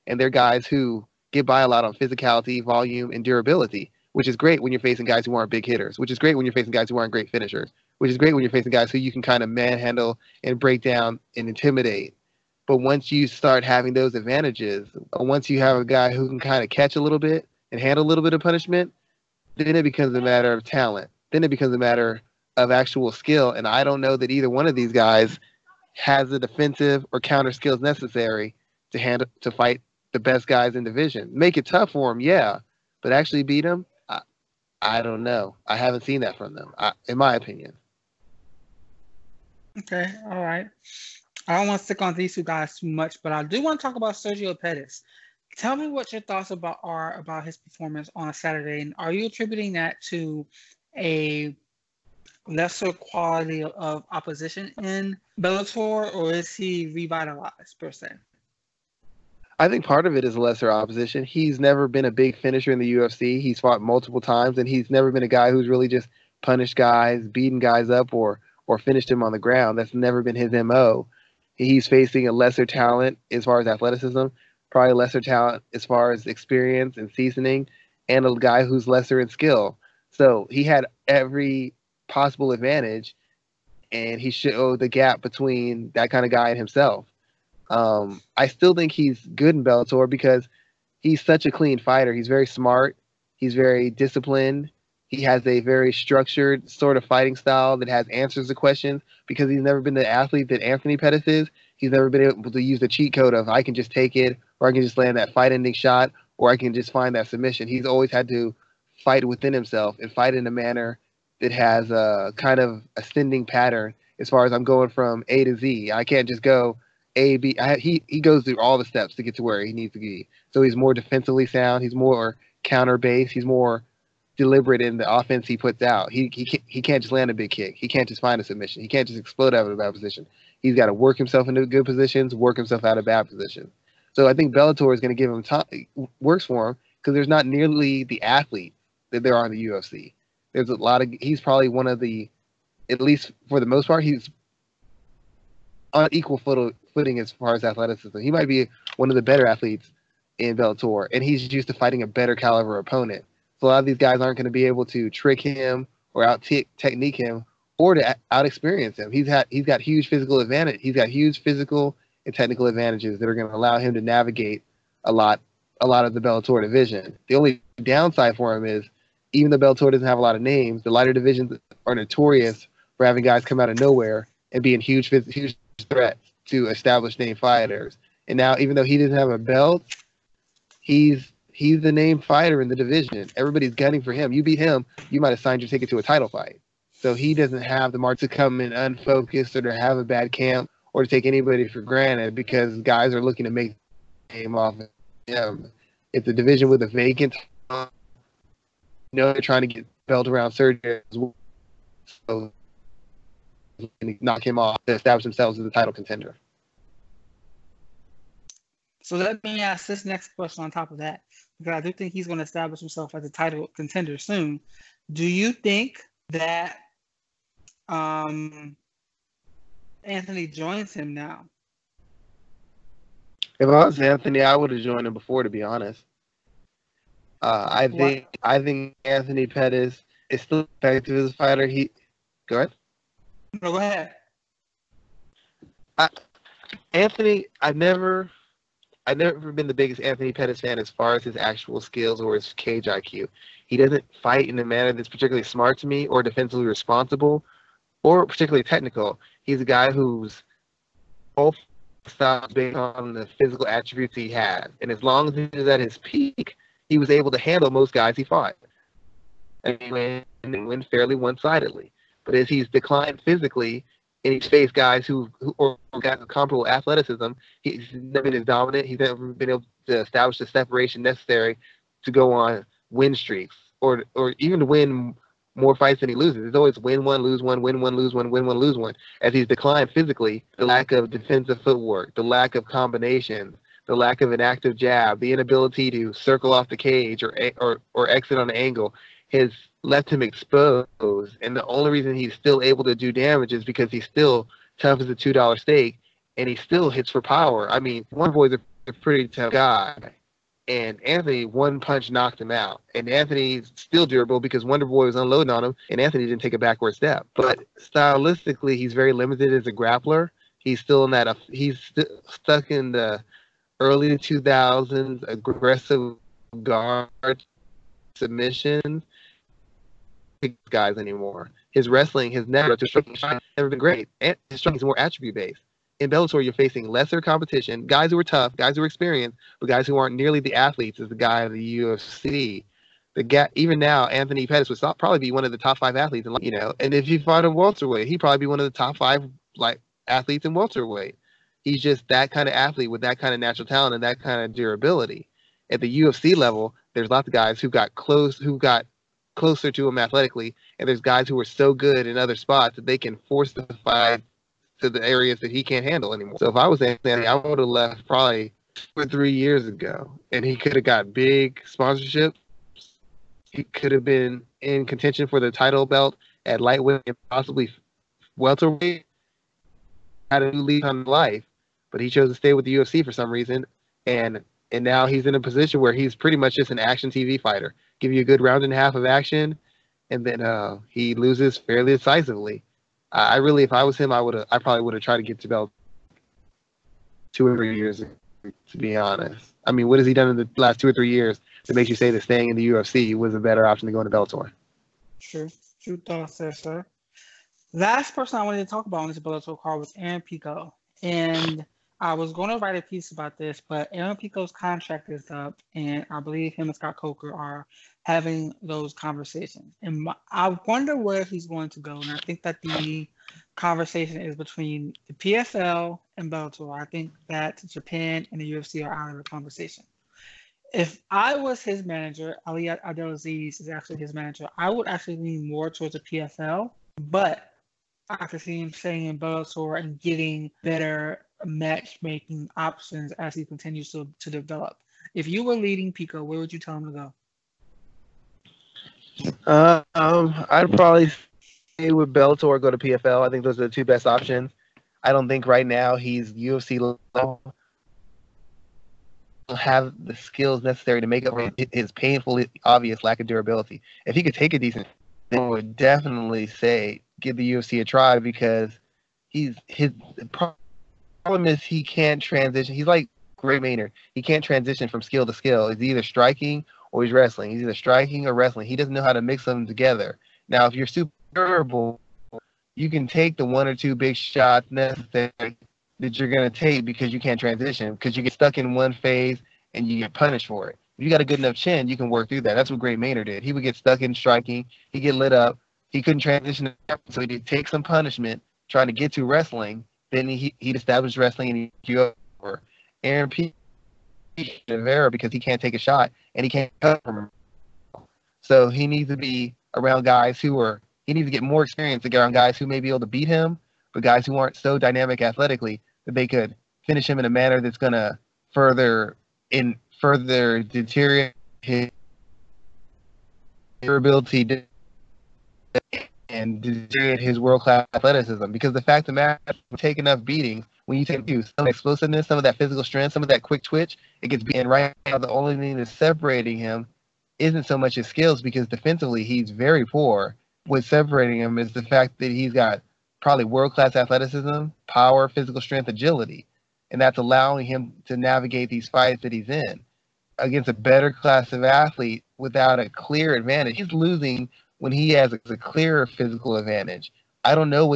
And they're guys who get by a lot on physicality, volume, and durability, which is great when you're facing guys who aren't big hitters, which is great when you're facing guys who aren't great finishers, which is great when you're facing guys who you can kind of manhandle and break down and intimidate. But once you start having those advantages, once you have a guy who can kind of catch a little bit and handle a little bit of punishment, then it becomes a matter of talent. Then it becomes a matter of actual skill. And I don't know that either one of these guys has the defensive or counter skills necessary to fight the best guys in division. Make it tough for them, yeah, but actually beat them, I don't know. I haven't seen that from them, in my opinion. Okay, all right. I don't want to stick on these two guys too much, but I do want to talk about Sergio Pettis. Tell me what your thoughts are about his performance on a Saturday, and are you attributing that to a lesser quality of opposition in Bellator, or is he revitalized per se? I think part of it is lesser opposition. He's never been a big finisher in the UFC. He's fought multiple times, and he's never been a guy who's really just punished guys, beaten guys up, or finished him on the ground. That's never been his MO. He's facing a lesser talent as far as athleticism, probably lesser talent as far as experience and seasoning, and a guy who's lesser in skill. So he had every possible advantage, and he showed the gap between that kind of guy and himself. I still think he's good in Bellator because he's such a clean fighter. He's very smart. He's very disciplined. He has a very structured sort of fighting style that has answers to questions because he's never been the athlete that Anthony Pettis is. He's never been able to use the cheat code of I can just take it, or I can just land that fight-ending shot, or I can just find that submission. He's always had to fight within himself and fight in a manner that has a kind of ascending pattern as far as I'm going from A to Z. I can't just go A, B. He goes through all the steps to get to where he needs to be. So he's more defensively sound. He's more counter-based. He's more deliberate in the offense he puts out. He can't just land a big kick. He can't just find a submission. He can't just explode out of a bad position. He's got to work himself into good positions, work himself out of bad positions. So I think Bellator is going to give him time, works for him because there's not nearly the athlete that there are in the UFC. There's a lot of. He's probably one of the, at least for the most part, he's on equal footing as far as athleticism. He might be one of the better athletes in Bellator, and he's used to fighting a better caliber opponent. So a lot of these guys aren't going to be able to trick him or out-technique him or to out-experience him. He's got huge physical advantage. He's got huge physical and technical advantages that are going to allow him to navigate a lot a lot of the Bellator division. The only downside for him is, even though Bellator doesn't have a lot of names, the lighter divisions are notorious for having guys come out of nowhere and being huge threats to established name fighters. And now, even though he doesn't have a belt, he's the name fighter in the division. Everybody's gunning for him. You beat him, you might have signed your ticket to a title fight. So he doesn't have the mark to come in unfocused or to have a bad camp or to take anybody for granted, because guys are looking to make the name off of him. It's a division with a vacant. They're trying to get belt around surgery as well, so knock him off to establish themselves as a title contender. So let me ask this next question on top of that, because I do think he's going to establish himself as a title contender soon. Do you think that Anthony joins him now? If I was Anthony, I would have joined him before, to be honest. I think Anthony Pettis is still effective as a fighter. Go ahead. No, go ahead. Anthony, I've never been the biggest Anthony Pettis fan as far as his actual skills or his cage IQ. He doesn't fight in a manner that's particularly smart to me or defensively responsible or particularly technical. He's a guy who's both styles based on the physical attributes he had. And as long as he was at his peak, he was able to handle most guys he fought. And he win fairly one-sidedly. But as he's declined physically, and he's faced guys who got comparable athleticism, he's never been as dominant. He's never been able to establish the separation necessary to go on win streaks or even to win more fights than he loses. It's always win one, lose one, win one, lose one, win one, lose one. As he's declined physically, the lack of defensive footwork, the lack of combinations, the lack of an active jab, the inability to circle off the cage or exit on an angle has left him exposed. And the only reason he's still able to do damage is because he's still tough as a $2 steak and he still hits for power. I mean, Wonder Boy's a pretty tough guy. And Anthony, one punch knocked him out. And Anthony's still durable because Wonder Boy was unloading on him, and Anthony didn't take a backward step. But stylistically, he's very limited as a grappler. He's still in that. He's stuck in the early 2000s aggressive guard submission guys anymore. His wrestling has never been great. And his striking is more attribute based. In Bellator, you're facing lesser competition, guys who are tough, guys who are experienced, but guys who aren't nearly the athletes as the guy of the UFC. Even now, Anthony Pettis would probably be one of the top 5 athletes, and if he fought in welterweight, he'd probably be one of the top 5 athletes in welterweight. He's just that kind of athlete with that kind of natural talent and that kind of durability. At the UFC level, there's lots of guys who got closer to him athletically, and there's guys who are so good in other spots that they can force the fight to the areas that he can't handle anymore. So if I was Anthony, I would have left probably 2 or 3 years ago, and he could have got big sponsorships. He could have been in contention for the title belt at lightweight and possibly welterweight. Had a new lease on life, but he chose to stay with the UFC for some reason, and now he's in a position where he's pretty much just an action TV fighter. Give you a good round and a half of action, and then he loses fairly decisively. If I was him, I probably would have tried to get to belt 2 or 3 years ago, to be honest. I mean, what has he done in the last 2 or 3 years that makes you say that staying in the UFC was a better option than going to Bellator? True thoughts there, sir. Last person I wanted to talk about on this Bellator card was Aaron Pico. And I was going to write a piece about this, but Aaron Pico's contract is up, and I believe him and Scott Coker are having those conversations. And I wonder where he's going to go. And I think that the conversation is between the PFL and Bellator. I think that Japan and the UFC are out of the conversation. If I was his manager, Ali Abdelaziz is actually his manager, I would actually lean more towards the PFL, but I could see him staying in Bellator and getting better matchmaking options as he continues to develop. If you were leading Pico, where would you tell him to go? I'd probably stay with Bellator or go to PFL. I think those are the 2 best options. I don't think right now he's UFC level. Have the skills necessary to make up for his painfully obvious lack of durability. If he could take a decent, I would definitely say give the UFC a try, because his problem is he can't transition. He's like Great Maynard. He can't transition from skill to skill. He's either striking or he's wrestling. He's either striking or wrestling. He doesn't know how to mix them together. Now, if you're super durable, you can take the one or two big shots necessary that you're going to take because you can't transition, because you get stuck in one phase and you get punished for it. If you got a good enough chin, you can work through that. That's what Great Maynard did. He would get stuck in striking. He'd get lit up. He couldn't transition, so he'd take some punishment trying to get to wrestling. Then he'd establish wrestling and he'd go over. Aaron P. Rivera, because he can't take a shot and he can't cut from him. So he needs to be around guys he needs to get more experience to get around guys who may be able to beat him, but guys who aren't so dynamic athletically that they could finish him in a manner that's going to further deteriorate his durability and deteriorate his world-class athleticism. Because the fact of the matter is, take enough beatings, when you take some of the explosiveness, some of that physical strength, some of that quick twitch, it gets beaten. Right now, the only thing that's separating him isn't so much his skills, because defensively he's very poor. What's separating him is the fact that he's got probably world-class athleticism, power, physical strength, agility, and that's allowing him to navigate these fights that he's in against a better class of athlete without a clear advantage. He's losing when he has a clearer physical advantage. I don't know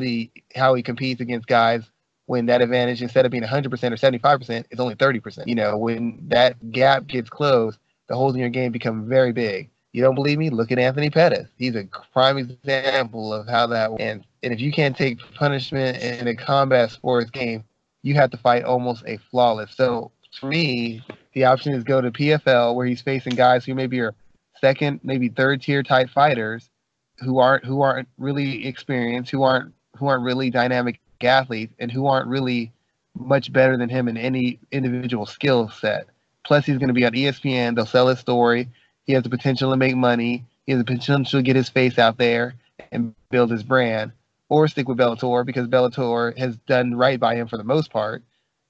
how he competes against guys when that advantage, instead of being 100% or 75%, is only 30%. You know, when that gap gets closed, the holes in your game become very big. You don't believe me? Look at Anthony Pettis. He's a prime example of how that ends. And if you can't take punishment in a combat sports game, you have to fight almost a flawless. So for me, the option is go to PFL, where he's facing guys who maybe are second, maybe third tier type fighters who aren't really experienced, who aren't really dynamic athletes, and who aren't really much better than him in any individual skill set. Plus, he's going to be on ESPN. They'll sell his story. He has the potential to make money. He has the potential to get his face out there and build his brand. Or stick with Bellator, because Bellator has done right by him for the most part,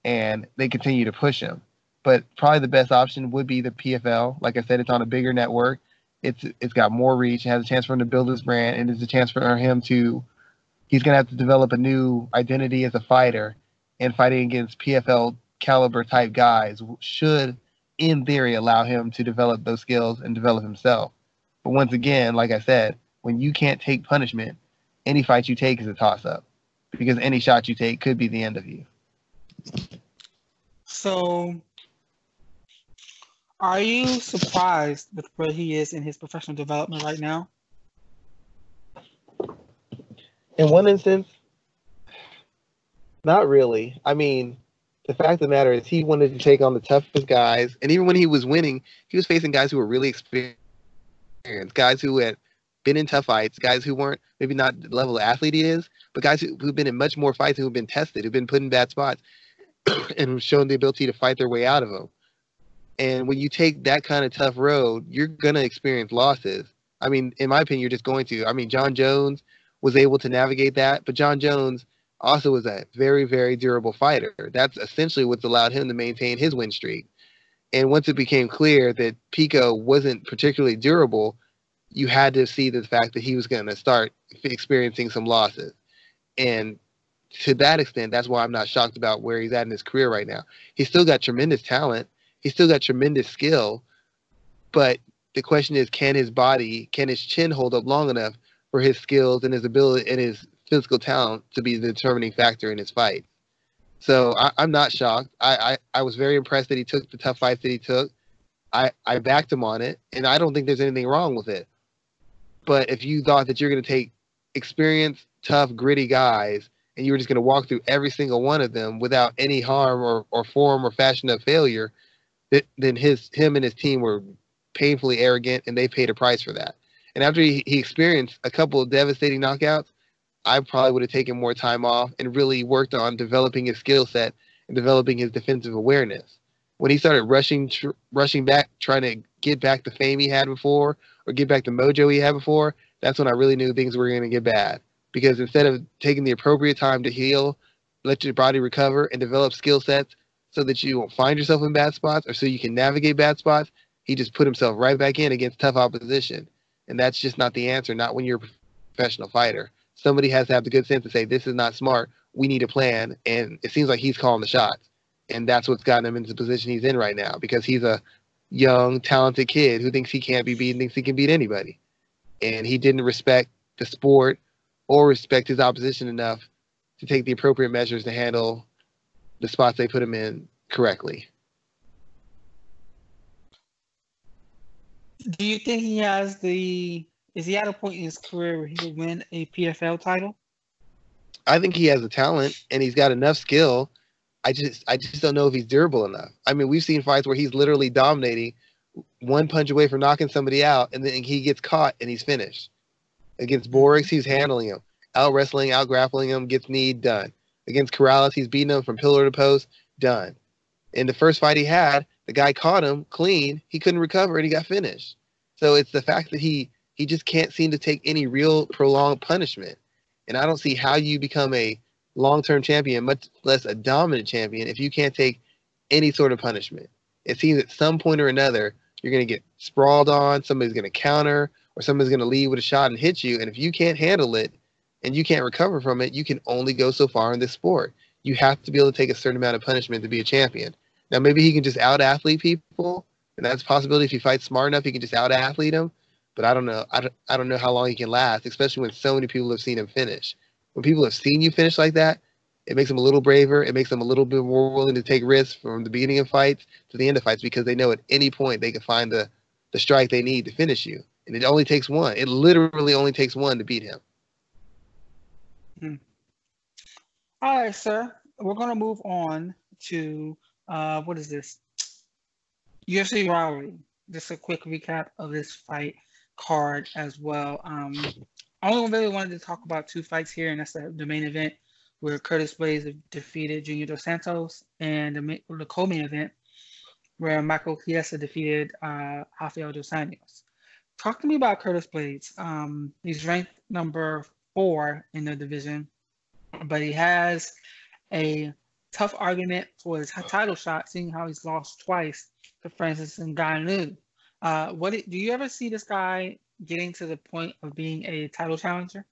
and they continue to push him. But probably the best option would be the PFL. Like I said, it's on a bigger network. It's got more reach. It has a chance for him to build his brand, and it's a chance for him to – he's going to have to develop a new identity as a fighter, and fighting against PFL caliber type guys should – in theory, allow him to develop those skills and develop himself. But once again, like I said, when you can't take punishment, any fight you take is a toss-up, because any shot you take could be the end of you. So, are you surprised with where he is in his professional development right now? In one instance, not really. I mean, the fact of the matter is he wanted to take on the toughest guys, and even when he was winning, he was facing guys who were really experienced, guys who had been in tough fights, guys who weren't maybe not the level of athlete he is, but guys who've been in much more fights, who've been tested, who've been put in bad spots, and shown the ability to fight their way out of them. And when you take that kind of tough road, you're going to experience losses. I mean, in my opinion, you're just going to. I mean, John Jones was able to navigate that, but John Jones also was a very, very durable fighter. That's essentially what's allowed him to maintain his win streak. And once it became clear that Pico wasn't particularly durable, you had to see the fact that he was going to start experiencing some losses. And to that extent, that's why I'm not shocked about where he's at in his career right now. He's still got tremendous talent. He's still got tremendous skill. But the question is, can his chin hold up long enough for his skills and his ability and his physical talent to be the determining factor in his fight? So I'm not shocked. I was very impressed that he took the tough fights that he took. I backed him on it, and I don't think there's anything wrong with it. But if you thought that you're going to take experienced, tough, gritty guys, and you were just going to walk through every single one of them without any harm or form or fashion of failure, then him and his team were painfully arrogant, and they paid a price for that. And after he experienced a couple of devastating knockouts, I probably would have taken more time off and really worked on developing his skill set and developing his defensive awareness. When he started rushing back, trying to get back the fame he had before or get back the mojo he had before, that's when I really knew things were going to get bad. Because instead of taking the appropriate time to heal, let your body recover and develop skill sets so that you won't find yourself in bad spots or so you can navigate bad spots, he just put himself right back in against tough opposition. And that's just not the answer, not when you're a professional fighter. Somebody has to have the good sense to say, this is not smart. We need a plan. And it seems like he's calling the shots. And that's what's gotten him into the position he's in right now, because he's a young, talented kid who thinks he can't be beaten, thinks he can beat anybody. And he didn't respect the sport or respect his opposition enough to take the appropriate measures to handle the spots they put him in correctly. Do you think he has is he at a point in his career where he could win a PFL title? I think he has the talent and he's got enough skill. I just don't know if he's durable enough. I mean, we've seen fights where he's literally dominating, one punch away from knocking somebody out, and then he gets caught and he's finished. Against Borix, he's handling him, out wrestling, out grappling him, gets kneed, done. Against Corrales, he's beating him from pillar to post, done. In the first fight he had, the guy caught him clean, he couldn't recover, and he got finished. So it's the fact that he just can't seem to take any real prolonged punishment. And I don't see how you become a long-term champion, much less a dominant champion, if you can't take any sort of punishment. It seems at some point or another, you're going to get sprawled on, somebody's going to counter, or somebody's going to lead with a shot and hit you. And if you can't handle it and you can't recover from it, you can only go so far in this sport. You have to be able to take a certain amount of punishment to be a champion. Now, maybe he can just out-athlete people, and that's a possibility. If he fights smart enough, he can just out-athlete them. But I don't know. I don't know how long he can last, especially when so many people have seen him finish. When people have seen you finish like that, it makes them a little braver. It makes them a little bit more willing to take risks from the beginning of fights to the end of fights, because they know at any point they can find the strike they need to finish you. And it only takes one. It literally only takes one to beat him. All right, sir. We're going to move on to, what is this? UFC Raleigh. Just a quick recap of this fight card as well. I only really wanted to talk about two fights here, and that's the main event where Curtis Blades defeated Junior Dos Santos, and the co-main event where Michael Chiesa defeated Raphael dos Anjos. Talk to me about Curtis Blades. He's ranked number 4 in the division, but he has a tough argument for his title shot, seeing how he's lost twice to Francis Ngannou. Do you ever see this guy getting to the point of being a title challenger?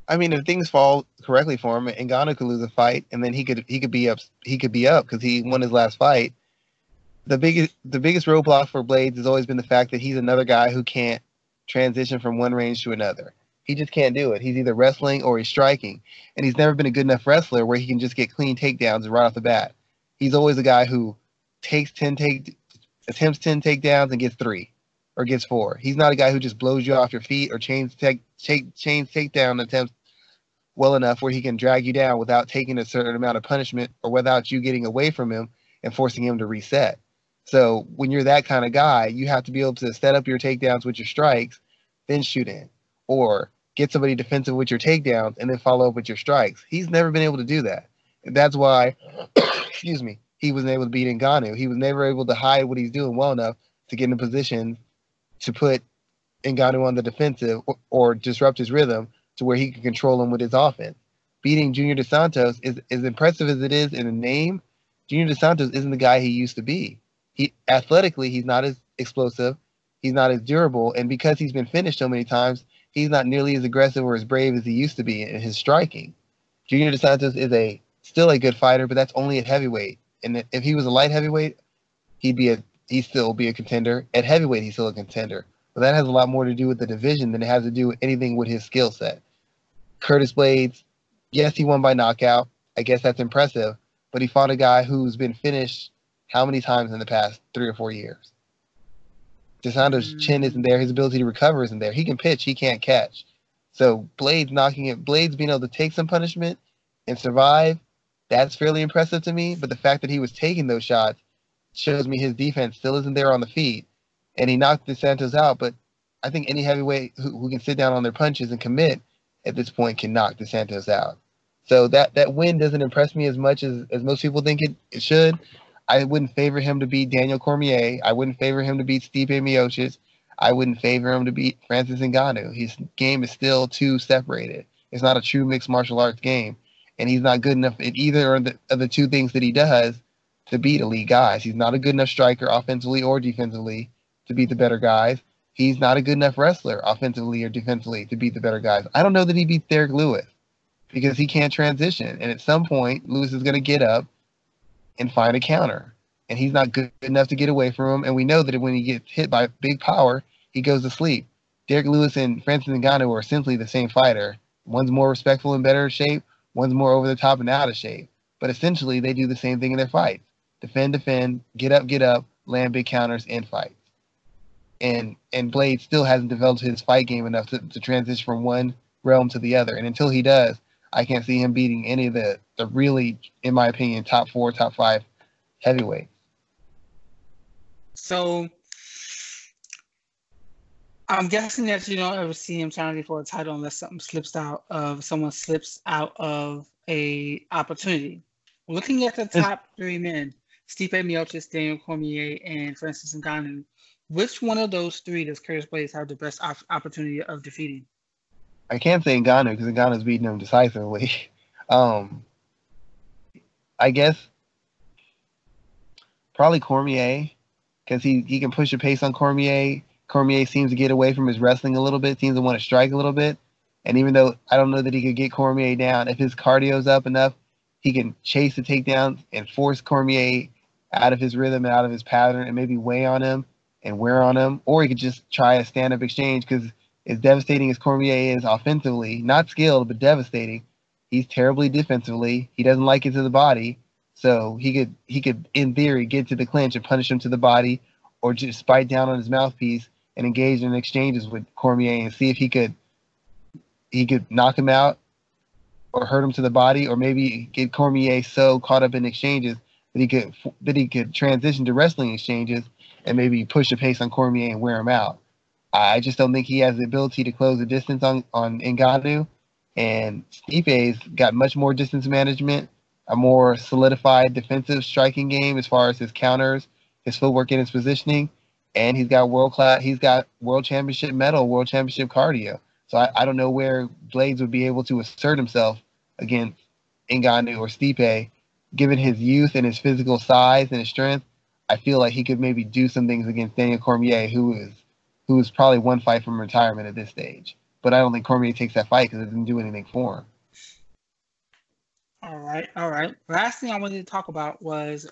I mean, if things fall correctly for him, Ngannou could lose a fight, and then he could be up because he won his last fight. The biggest roadblock for Blades has always been the fact that he's another guy who can't transition from one range to another. He just can't do it. He's either wrestling or he's striking, and he's never been a good enough wrestler where he can just get clean takedowns right off the bat. He's always a guy who attempts 10 takedowns and gets 3 or gets 4. He's not a guy who just blows you off your feet or chains takedown attempts well enough where he can drag you down without taking a certain amount of punishment or without you getting away from him and forcing him to reset. So when you're that kind of guy, you have to be able to set up your takedowns with your strikes, then shoot in, or get somebody defensive with your takedowns and then follow up with your strikes. He's never been able to do that. And that's why, excuse me, he wasn't able to beat Ngannou. He was never able to hide what he's doing well enough to get in a position to put Ngannou on the defensive or disrupt his rhythm to where he can control him with his offense. Beating Junior Dos Santos is as impressive as it is in a name. Junior Dos Santos isn't the guy he used to be. Athletically, he's not as explosive. He's not as durable. And because he's been finished so many times, he's not nearly as aggressive or as brave as he used to be in his striking. Junior Dos Santos is still a good fighter, but that's only at heavyweight. And if he was a light heavyweight, he'd still be a contender. At heavyweight, he's still a contender. But that has a lot more to do with the division than it has to do with anything with his skill set. Curtis Blades, yes, he won by knockout. I guess that's impressive. But he fought a guy who's been finished how many times in the past 3 or 4 years? Dos Santos' chin isn't there. His ability to recover isn't there. He can pitch. He can't catch. So Blades being able to take some punishment and survive, that's fairly impressive to me. But the fact that he was taking those shots shows me his defense still isn't there on the feet. And he knocked Dos Santos out. But I think any heavyweight who can sit down on their punches and commit at this point can knock Dos Santos out. So that win doesn't impress me as much as most people think it should. I wouldn't favor him to beat Daniel Cormier. I wouldn't favor him to beat Stipe Miocic. I wouldn't favor him to beat Francis Ngannou. His game is still too separated. It's not a true mixed martial arts game. And he's not good enough at either of the two things that he does to beat elite guys. He's not a good enough striker offensively or defensively to beat the better guys. He's not a good enough wrestler offensively or defensively to beat the better guys. I don't know that he beats Derek Lewis because he can't transition. And at some point, Lewis is going to get up and find a counter. And he's not good enough to get away from him. And we know that when he gets hit by big power, he goes to sleep. Derek Lewis and Francis Ngannou are essentially the same fighter. One's more respectful and better shape. One's more over the top and out of shape. But essentially, they do the same thing in their fights. Defend, get up, land big counters, and fight. And Blade still hasn't developed his fight game enough to transition from one realm to the other. And until he does, I can't see him beating any of the really, in my opinion, top 4, top 5 heavyweights. So I'm guessing that you don't ever see him challenging for a title unless someone slips out of a opportunity. Looking at the top 3 men, Stipe Miocic, Daniel Cormier, and Francis Ngannou, which one of those 3 does Curtis Blaydes have the best opportunity of defeating? I can't say Ngannou because Ngannou's beating him decisively. I guess probably Cormier because he can push the pace on Cormier. Cormier seems to get away from his wrestling a little bit, seems to want to strike a little bit. And even though I don't know that he could get Cormier down, if his cardio's up enough, he can chase the takedowns and force Cormier out of his rhythm and out of his pattern and maybe weigh on him and wear on him. Or he could just try a stand-up exchange because as devastating as Cormier is offensively, not skilled, but devastating, he's terribly defensively. He doesn't like it to the body. So he could, in theory, get to the clinch and punish him to the body or just bite down on his mouthpiece and engage in exchanges with Cormier and see if he could knock him out or hurt him to the body, or maybe get Cormier so caught up in exchanges that he could transition to wrestling exchanges and maybe push the pace on Cormier and wear him out. I just don't think he has the ability to close the distance on Ngannou, and Stipe's got much more distance management, a more solidified defensive striking game as far as his counters, his footwork and his positioning, and he's got world championship medal, world championship cardio. So I don't know where Blaydes would be able to assert himself against Ngannou or Stipe, given his youth and his physical size and his strength. I feel like he could maybe do some things against Daniel Cormier, who is probably one fight from retirement at this stage. But I don't think Cormier takes that fight because it doesn't do anything for him. All right. Last thing I wanted to talk about was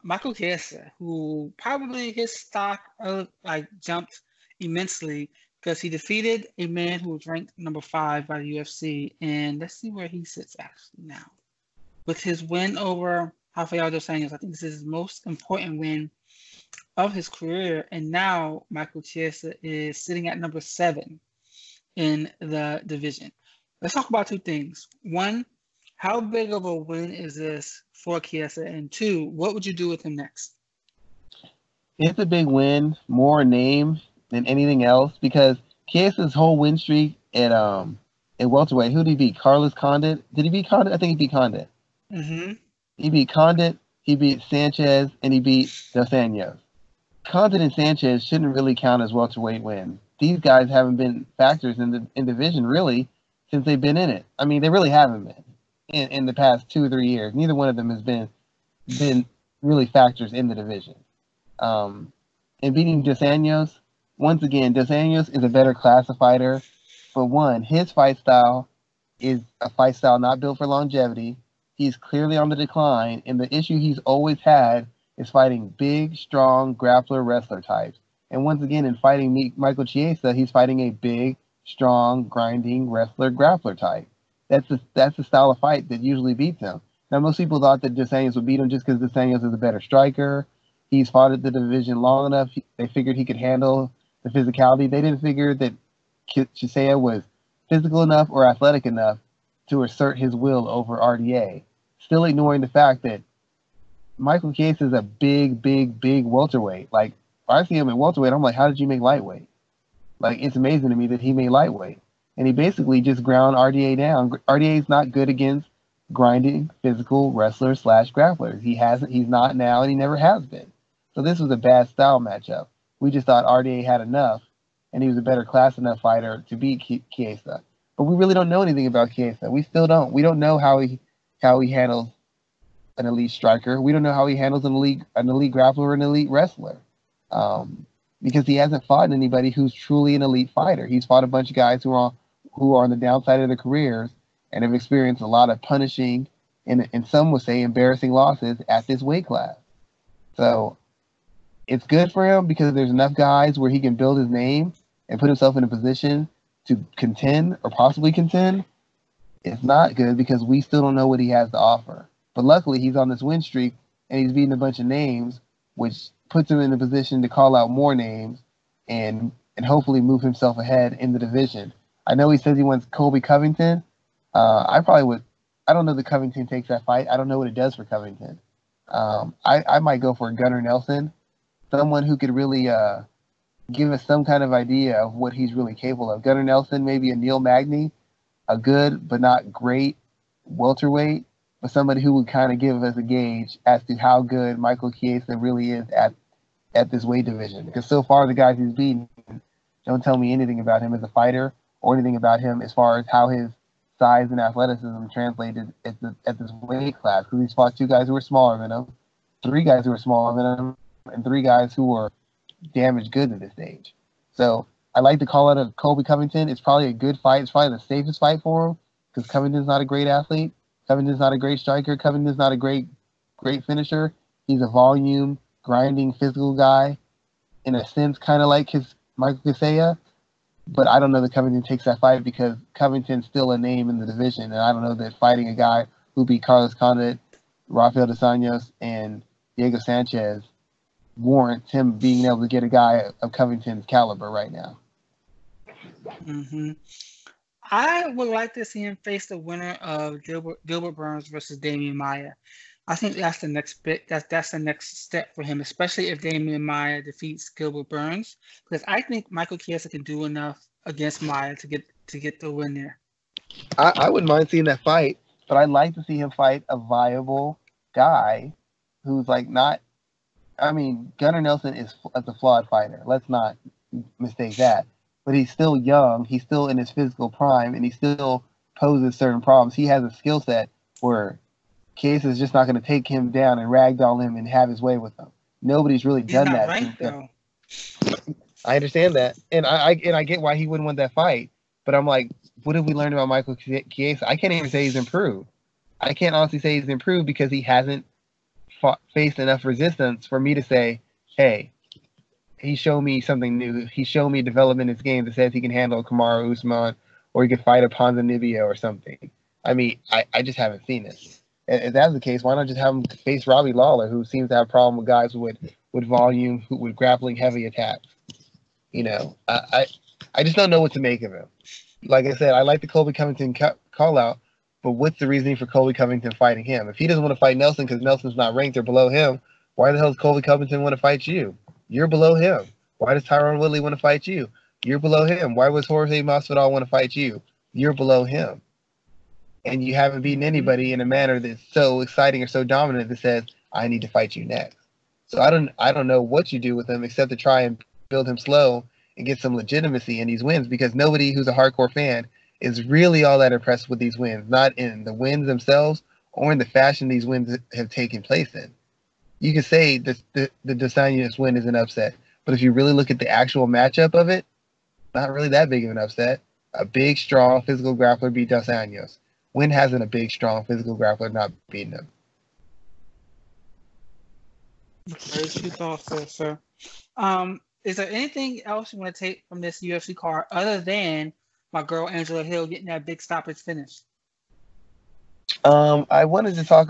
Michael Chiesa, who probably his stock jumped immensely because he defeated a man who was ranked number 5 by the UFC, and let's see where he sits actually now. With his win over Raphael dos Anjos, I think this is his most important win of his career, and now Michael Chiesa is sitting at number 7 in the division. Let's talk about 2 things. 1, how big of a win is this for Chiesa? And 2, what would you do with him next? It's a big win, more name than anything else, because Chiesa's whole win streak at welterweight, who did he beat? Carlos Condit? Did he beat Condit? I think he beat Condit. Mm-hmm. He beat Condit, he beat Sanchez, and he beat Dos Anjos. Condit and Sanchez shouldn't really count as welterweight wins. These guys haven't been factors in division really since they've been in it. I mean, they really haven't been in the past 2 or 3 years. Neither one of them has been really factors in the division. And beating Dos Anjos, once again, Dos Anjos is a better class of fighter. For one, his fight style is a fight style not built for longevity. He's clearly on the decline, and the issue he's always had is fighting big, strong grappler wrestler types. And once again, in fighting Michael Chiesa, he's fighting a big, strong, grinding wrestler grappler type. That's the style of fight that usually beats him. Now, most people thought that Dos Anjos would beat him just because Dos Anjos is a better striker. He's fought at the division long enough. They figured he could handle the physicality. They didn't figure that Chiesa was physical enough or athletic enough to assert his will over RDA. Still ignoring the fact that Michael Chiesa is a big, big, big welterweight. Like, I see him at welterweight, I'm like, how did you make lightweight? Like, it's amazing to me that he made lightweight. And he basically just ground RDA down. RDA is not good against grinding, physical wrestlers / grapplers. He's not now, and he never has been. So this was a bad style matchup. We just thought RDA had enough, and he was a better class enough fighter to beat Chiesa. But we really don't know anything about Chiesa. We still don't. We don't know how he handles an elite striker. We don't know how he handles an elite grappler or an elite wrestler. Because he hasn't fought anybody who's truly an elite fighter. He's fought a bunch of guys who are on the downside of their careers and have experienced a lot of punishing and some would say embarrassing losses at this weight class. So it's good for him because there's enough guys where he can build his name and put himself in a position to contend or possibly contend. It's not good because we still don't know what he has to offer. But luckily, he's on this win streak and he's beating a bunch of names, which puts him in a position to call out more names and hopefully move himself ahead in the division. I know he says he wants Colby Covington. I probably would. I don't know that Covington takes that fight. I don't know what it does for Covington. I might go for Gunnar Nelson, someone who could really give us some kind of idea of what he's really capable of. Gunnar Nelson, maybe a Neil Magny, a good but not great welterweight, but somebody who would kind of give us a gauge as to how good Michael Chiesa really is at this weight division. Because so far the guys he's beaten don't tell me anything about him as a fighter or anything about him as far as how his size and athleticism translated at this weight class. Because he's fought 2 guys who were smaller than him, 3 guys who were smaller than him, and 3 guys who were damaged goods at this stage. So I like to call it a Colby Covington. It's probably a good fight. It's probably the safest fight for him because Covington's not a great athlete. Covington's not a great striker. Covington's not a great finisher. He's a volume, grinding, physical guy, in a sense, kind of like his Michael Chiesa. But I don't know that Covington takes that fight because Covington's still a name in the division, and I don't know that fighting a guy who beat Carlos Condit, Rafael dos Anjos, and Diego Sanchez warrants him being able to get a guy of Covington's caliber right now. Mm-hmm. I would like to see him face the winner of Gilbert Burns versus Damian Maia. I think that's the next bit. That's the next step for him, especially if Damian Maia defeats Gilbert Burns, because I think Michael Chiesa can do enough against Maia to get the win there. I wouldn't mind seeing that fight, but I'd like to see him fight a viable guy who's like not. I mean, Gunnar Nelson is a flawed fighter. Let's not mistake that. But he's still young. He's still in his physical prime, and he still poses certain problems. He has a skill set where Chiesa is just not going to take him down and ragdoll him and have his way with him. Nobody's really done that. Right, though. I understand that, and I get why he wouldn't want that fight. But I'm like, what have we learned about Michael Chiesa? I can't even say he's improved. I can't honestly say he's improved because he hasn't faced enough resistance for me to say, hey, he showed me something new. He showed me development in his game that says he can handle Kamaru Usman or he can fight a Ponzinibbio or something. I mean, I just haven't seen it. If that's the case, why not just have him face Robbie Lawler, who seems to have a problem with guys with volume, with grappling heavy attacks? You know, I just don't know what to make of him. Like I said, I like the Colby Covington call out, but what's the reasoning for Colby Covington fighting him? If he doesn't want to fight Nelson because Nelson's not ranked or below him, why the hell does Colby Covington want to fight you? You're below him. Why does Tyron Woodley want to fight you? You're below him. Why does Jorge Masvidal want to fight you? You're below him. And you haven't beaten anybody in a manner that's so exciting or so dominant that says, I need to fight you next. So I don't know what you do with him except to try and build him slow and get some legitimacy in these wins, because nobody who's a hardcore fan is really all that impressed with these wins, not in the wins themselves or in the fashion these wins have taken place in. You can say the dos Anjos win is an upset, but if you really look at the actual matchup of it, not really that big of an upset. A big, strong, physical grappler beat Dos Anjos. When hasn't a big, strong, physical grappler not beaten him? Very true thoughts there, sir. Is there anything else you want to take from this UFC card other than my girl Angela Hill getting that big stoppage finish? I wanted to talk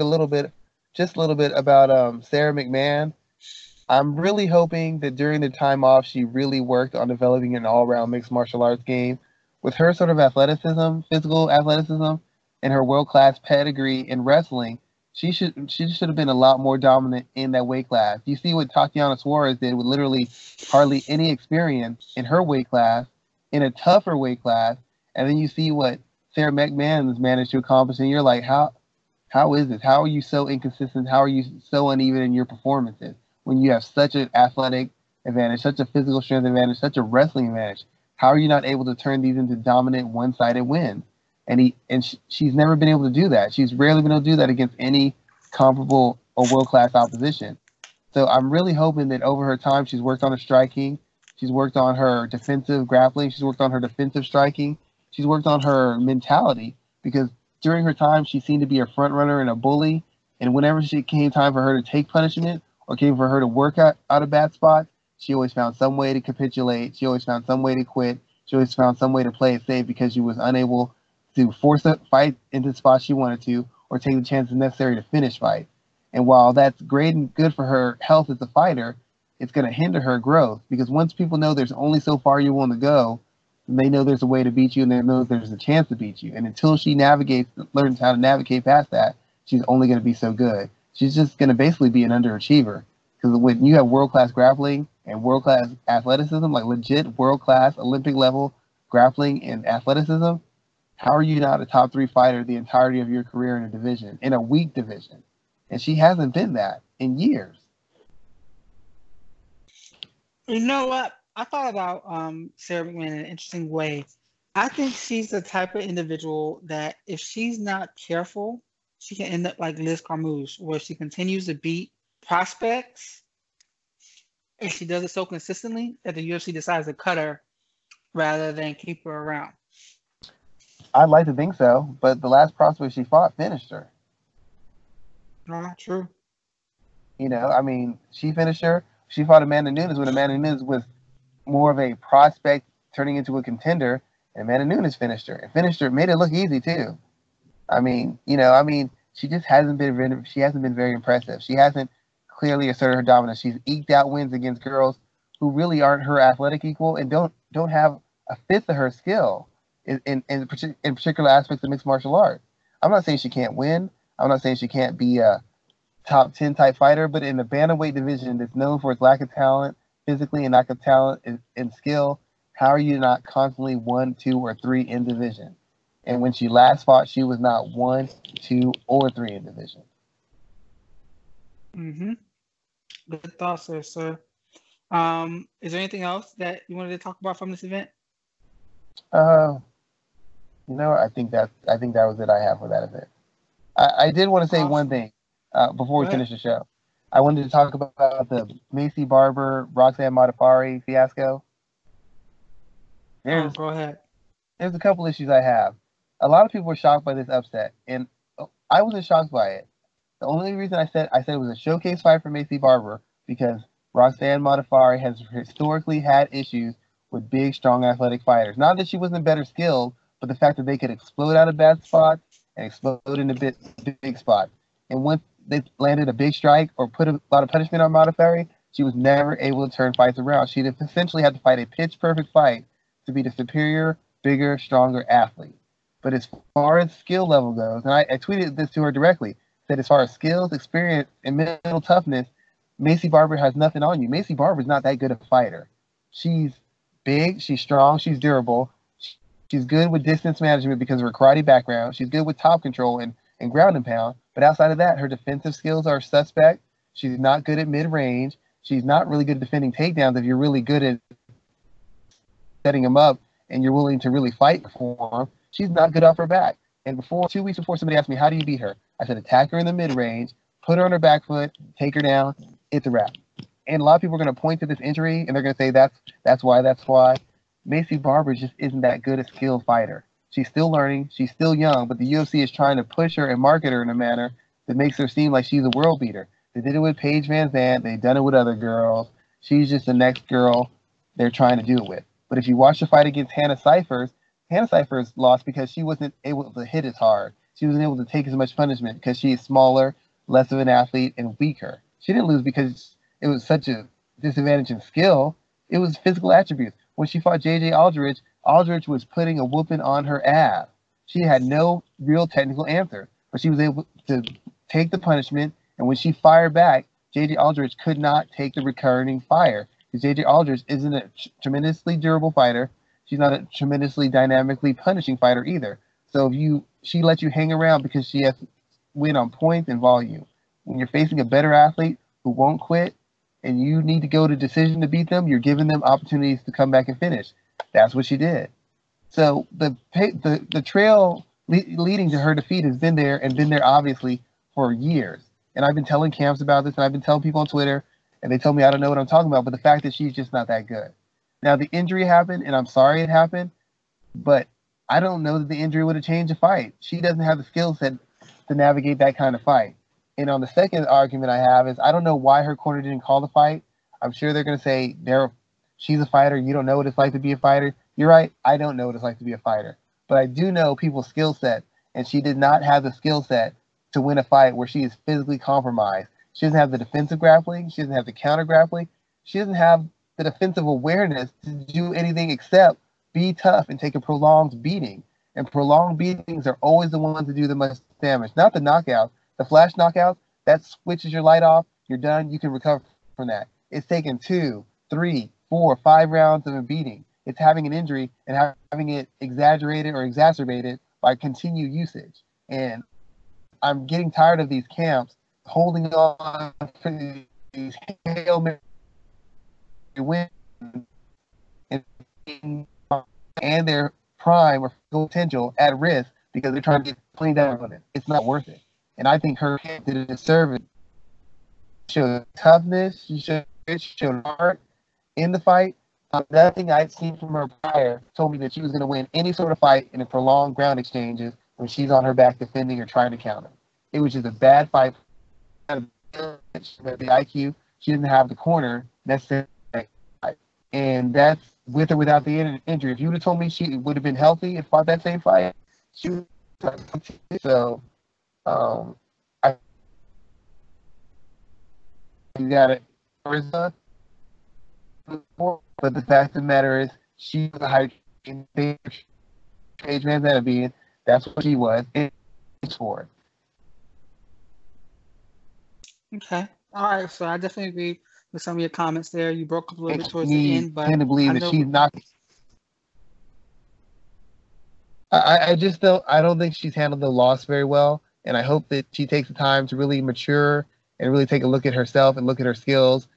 just a little bit about Sarah McMahon. I'm really hoping that during the time off, she really worked on developing an all-around mixed martial arts game. With her sort of athleticism, physical athleticism, and her world-class pedigree in wrestling, she should have been a lot more dominant in that weight class. You see what Tatiana Suarez did with literally hardly any experience in her weight class, in a tougher weight class, and then you see what Sarah McMahon has managed to accomplish, and you're like, how is this? How are you so inconsistent? How are you so uneven in your performances when you have such an athletic advantage, such a physical strength advantage, such a wrestling advantage? How are you not able to turn these into dominant one-sided wins? She's never been able to do that. She's rarely been able to do that against any comparable or world-class opposition. So I'm really hoping that over her time, she's worked on her striking, she's worked on her defensive grappling, she's worked on her defensive striking, she's worked on her mentality, because during her time, she seemed to be a front runner and a bully. And whenever it came time for her to take punishment or came for her to work out of bad spots, she always found some way to capitulate. She always found some way to quit. She always found some way to play it safe because she was unable to force a fight into the spot she wanted to or take the chances necessary to finish fight. And while that's great and good for her health as a fighter, it's going to hinder her growth because once people know there's only so far you want to go, they know there's a way to beat you and they know there's a chance to beat you. And until she learns how to navigate past that, she's only going to be so good. She's just going to basically be an underachiever because when you have world-class grappling and world-class athleticism, like legit world-class Olympic level grappling and athleticism, how are you not a top 3 fighter the entirety of your career in a division, in a weak division? And she hasn't been that in years. You know what? I thought about Sarah McMahon in an interesting way. I think she's the type of individual that if she's not careful, she can end up like Liz Carmouche, where she continues to beat prospects, and she does it so consistently that the UFC decides to cut her rather than keep her around. I'd like to think so, but the last prospect she fought finished her. Not true. You know, I mean, she finished her. She fought Amanda Nunes when Amanda Nunes was more of a prospect turning into a contender, and Amanda Nunes finished her. And finished her, made it look easy too. I mean, she just hasn't been very impressive. She hasn't clearly asserted her dominance. She's eked out wins against girls who really aren't her athletic equal and don't have a fifth of her skill in particular aspects of mixed martial arts. I'm not saying she can't win. I'm not saying she can't be a top 10 type fighter, but in the bantamweight division that's known for its lack of talent physically and lack of talent and skill, how are you not constantly 1, 2, or 3 in division? And when she last fought, she was not 1, 2, or 3 in division. Mm-hmm. Good thoughts there, sir. Is there anything else that you wanted to talk about from this event? I think that was it I have for that event. I did want to say one thing before we finish the show. I wanted to talk about the Macy Barber, Roxanne Modafferi fiasco. Go ahead. There's a couple issues I have. A lot of people were shocked by this upset, and I wasn't shocked by it. The only reason I said it was a showcase fight for Macy Barber because Roxanne Modafferi has historically had issues with big, strong, athletic fighters. Not that she wasn't better skilled, but the fact that they could explode out of bad spots and explode into big spots. And once they landed a big strike or put a lot of punishment on Modafferi, she was never able to turn fights around. She'd essentially had to fight a pitch-perfect fight to be the superior, bigger, stronger athlete. But as far as skill level goes, and I tweeted this to her directly, that as far as skills, experience, and mental toughness, Macy Barber has nothing on you. Macy Barber's not that good a fighter. She's big, she's strong, she's durable. She's good with distance management because of her karate background. She's good with top control and ground and pound. But outside of that, her defensive skills are suspect. She's not good at mid-range. She's not really good at defending takedowns if you're really good at setting them up and you're willing to really fight for them. She's not good off her back. And 2 weeks before, somebody asked me, how do you beat her? I said, attack her in the mid-range, put her on her back foot, take her down. It's a wrap. And a lot of people are going to point to this injury, and they're going to say that's why. Macy Barber just isn't that good a skilled fighter. She's still learning. She's still young, but the UFC is trying to push her and market her in a manner that makes her seem like she's a world beater. They did it with Paige Van Zandt. They've done it with other girls. She's just the next girl they're trying to do it with. But if you watch the fight against Hannah Cifers lost because she wasn't able to hit as hard. She wasn't able to take as much punishment because she is smaller, less of an athlete, and weaker. She didn't lose because it was such a disadvantage in skill. It was physical attributes. When she fought J.J. Aldridge was putting a whooping on her ass. She had no real technical answer, but she was able to take the punishment, and when she fired back, J.J. Aldridge could not take the recurring fire because J.J. Aldridge isn't a tremendously durable fighter. She's not a tremendously dynamically punishing fighter either. So she lets you hang around because she has to win on points and volume. When you're facing a better athlete who won't quit and you need to go to decision to beat them, you're giving them opportunities to come back and finish. That's what she did. So the trail leading to her defeat has been there obviously for years. And I've been telling camps about this, and I've been telling people on Twitter, and they tell me I don't know what I'm talking about. But the fact that she's just not that good. Now the injury happened, and I'm sorry it happened, but I don't know that the injury would have changed the fight. She doesn't have the skill set to navigate that kind of fight. And on the second argument I have is I don't know why her corner didn't call the fight. I'm sure they're going to say she's a fighter. You don't know what it's like to be a fighter. You're right. I don't know what it's like to be a fighter. But I do know people's skill set. And she did not have the skill set to win a fight where she is physically compromised. She doesn't have the defensive grappling. She doesn't have the counter grappling. She doesn't have the defensive awareness to do anything except be tough and take a prolonged beating. And prolonged beatings are always the ones that do the most damage. Not the knockouts. The flash knockouts, that switches your light off. You're done. You can recover from that. It's taken 2, 3, 4, 5 rounds of a beating. It's having an injury and having it exaggerated or exacerbated by continued usage. And I'm getting tired of these camps holding on for these Hail Mary wins and their prime or potential at risk because they're trying to get cleaned down on it. It's not worth it. And I think her camp did a disservice. She showed toughness. She showed heart in the fight. Nothing I'd seen from her prior told me that she was going to win any sort of fight in a prolonged ground exchanges when she's on her back defending or trying to counter. It was just a bad fight. The IQ, she didn't have the corner necessarily. And that's with or without the injury. If you would have told me she would have been healthy and fought that same fight, she would have. So, you got it. But the fact of the matter is, she was a high age man being. That's what she was. It's for it. Okay. All right. So I definitely agree with some of your comments there. You broke up a little bit towards the end, but I tend to believe that she's not. I just don't. I don't think she's handled the loss very well, and I hope that she takes the time to really mature and really take a look at herself and look at her skills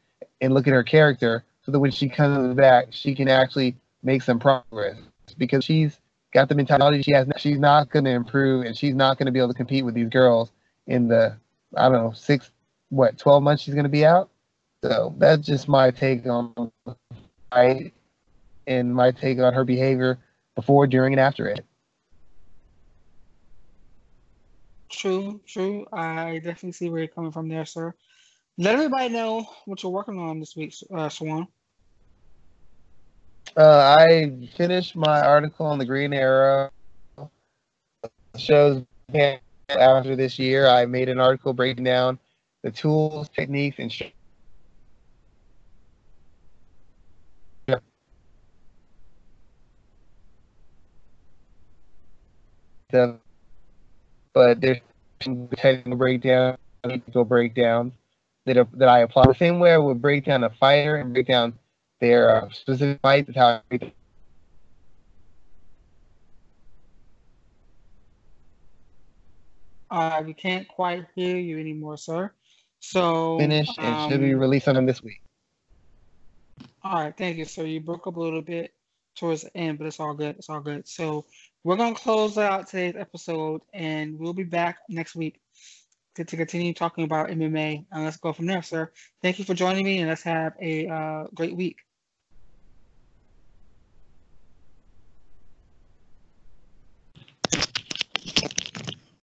and look at her character, so that when she comes back, she can actually make some progress. Because she's got the mentality she has. She's not going to improve, and she's not going to be able to compete with these girls in the 12 months she's going to be out. So that's just my take on the fight and my take on her behavior before, during, and after it. True. I definitely see where you're coming from there, sir. Let everybody know what you're working on this week, Schwan. I finished my article on the Green Arrow. Shows after this year. I made an article breaking down the tools, techniques, and but there's technical breakdowns that I apply. The same way I would break down a fighter and break down their specific fight. That's how I break down. We can't quite hear you anymore, sir. So Finished and should be released on them this week. All right, thank you, sir. You broke up a little bit towards the end, but it's all good. It's all good. So we're gonna close out today's episode, and we'll be back next week to continue talking about MMA. And let's go from there, sir. Thank you for joining me, and let's have a great week.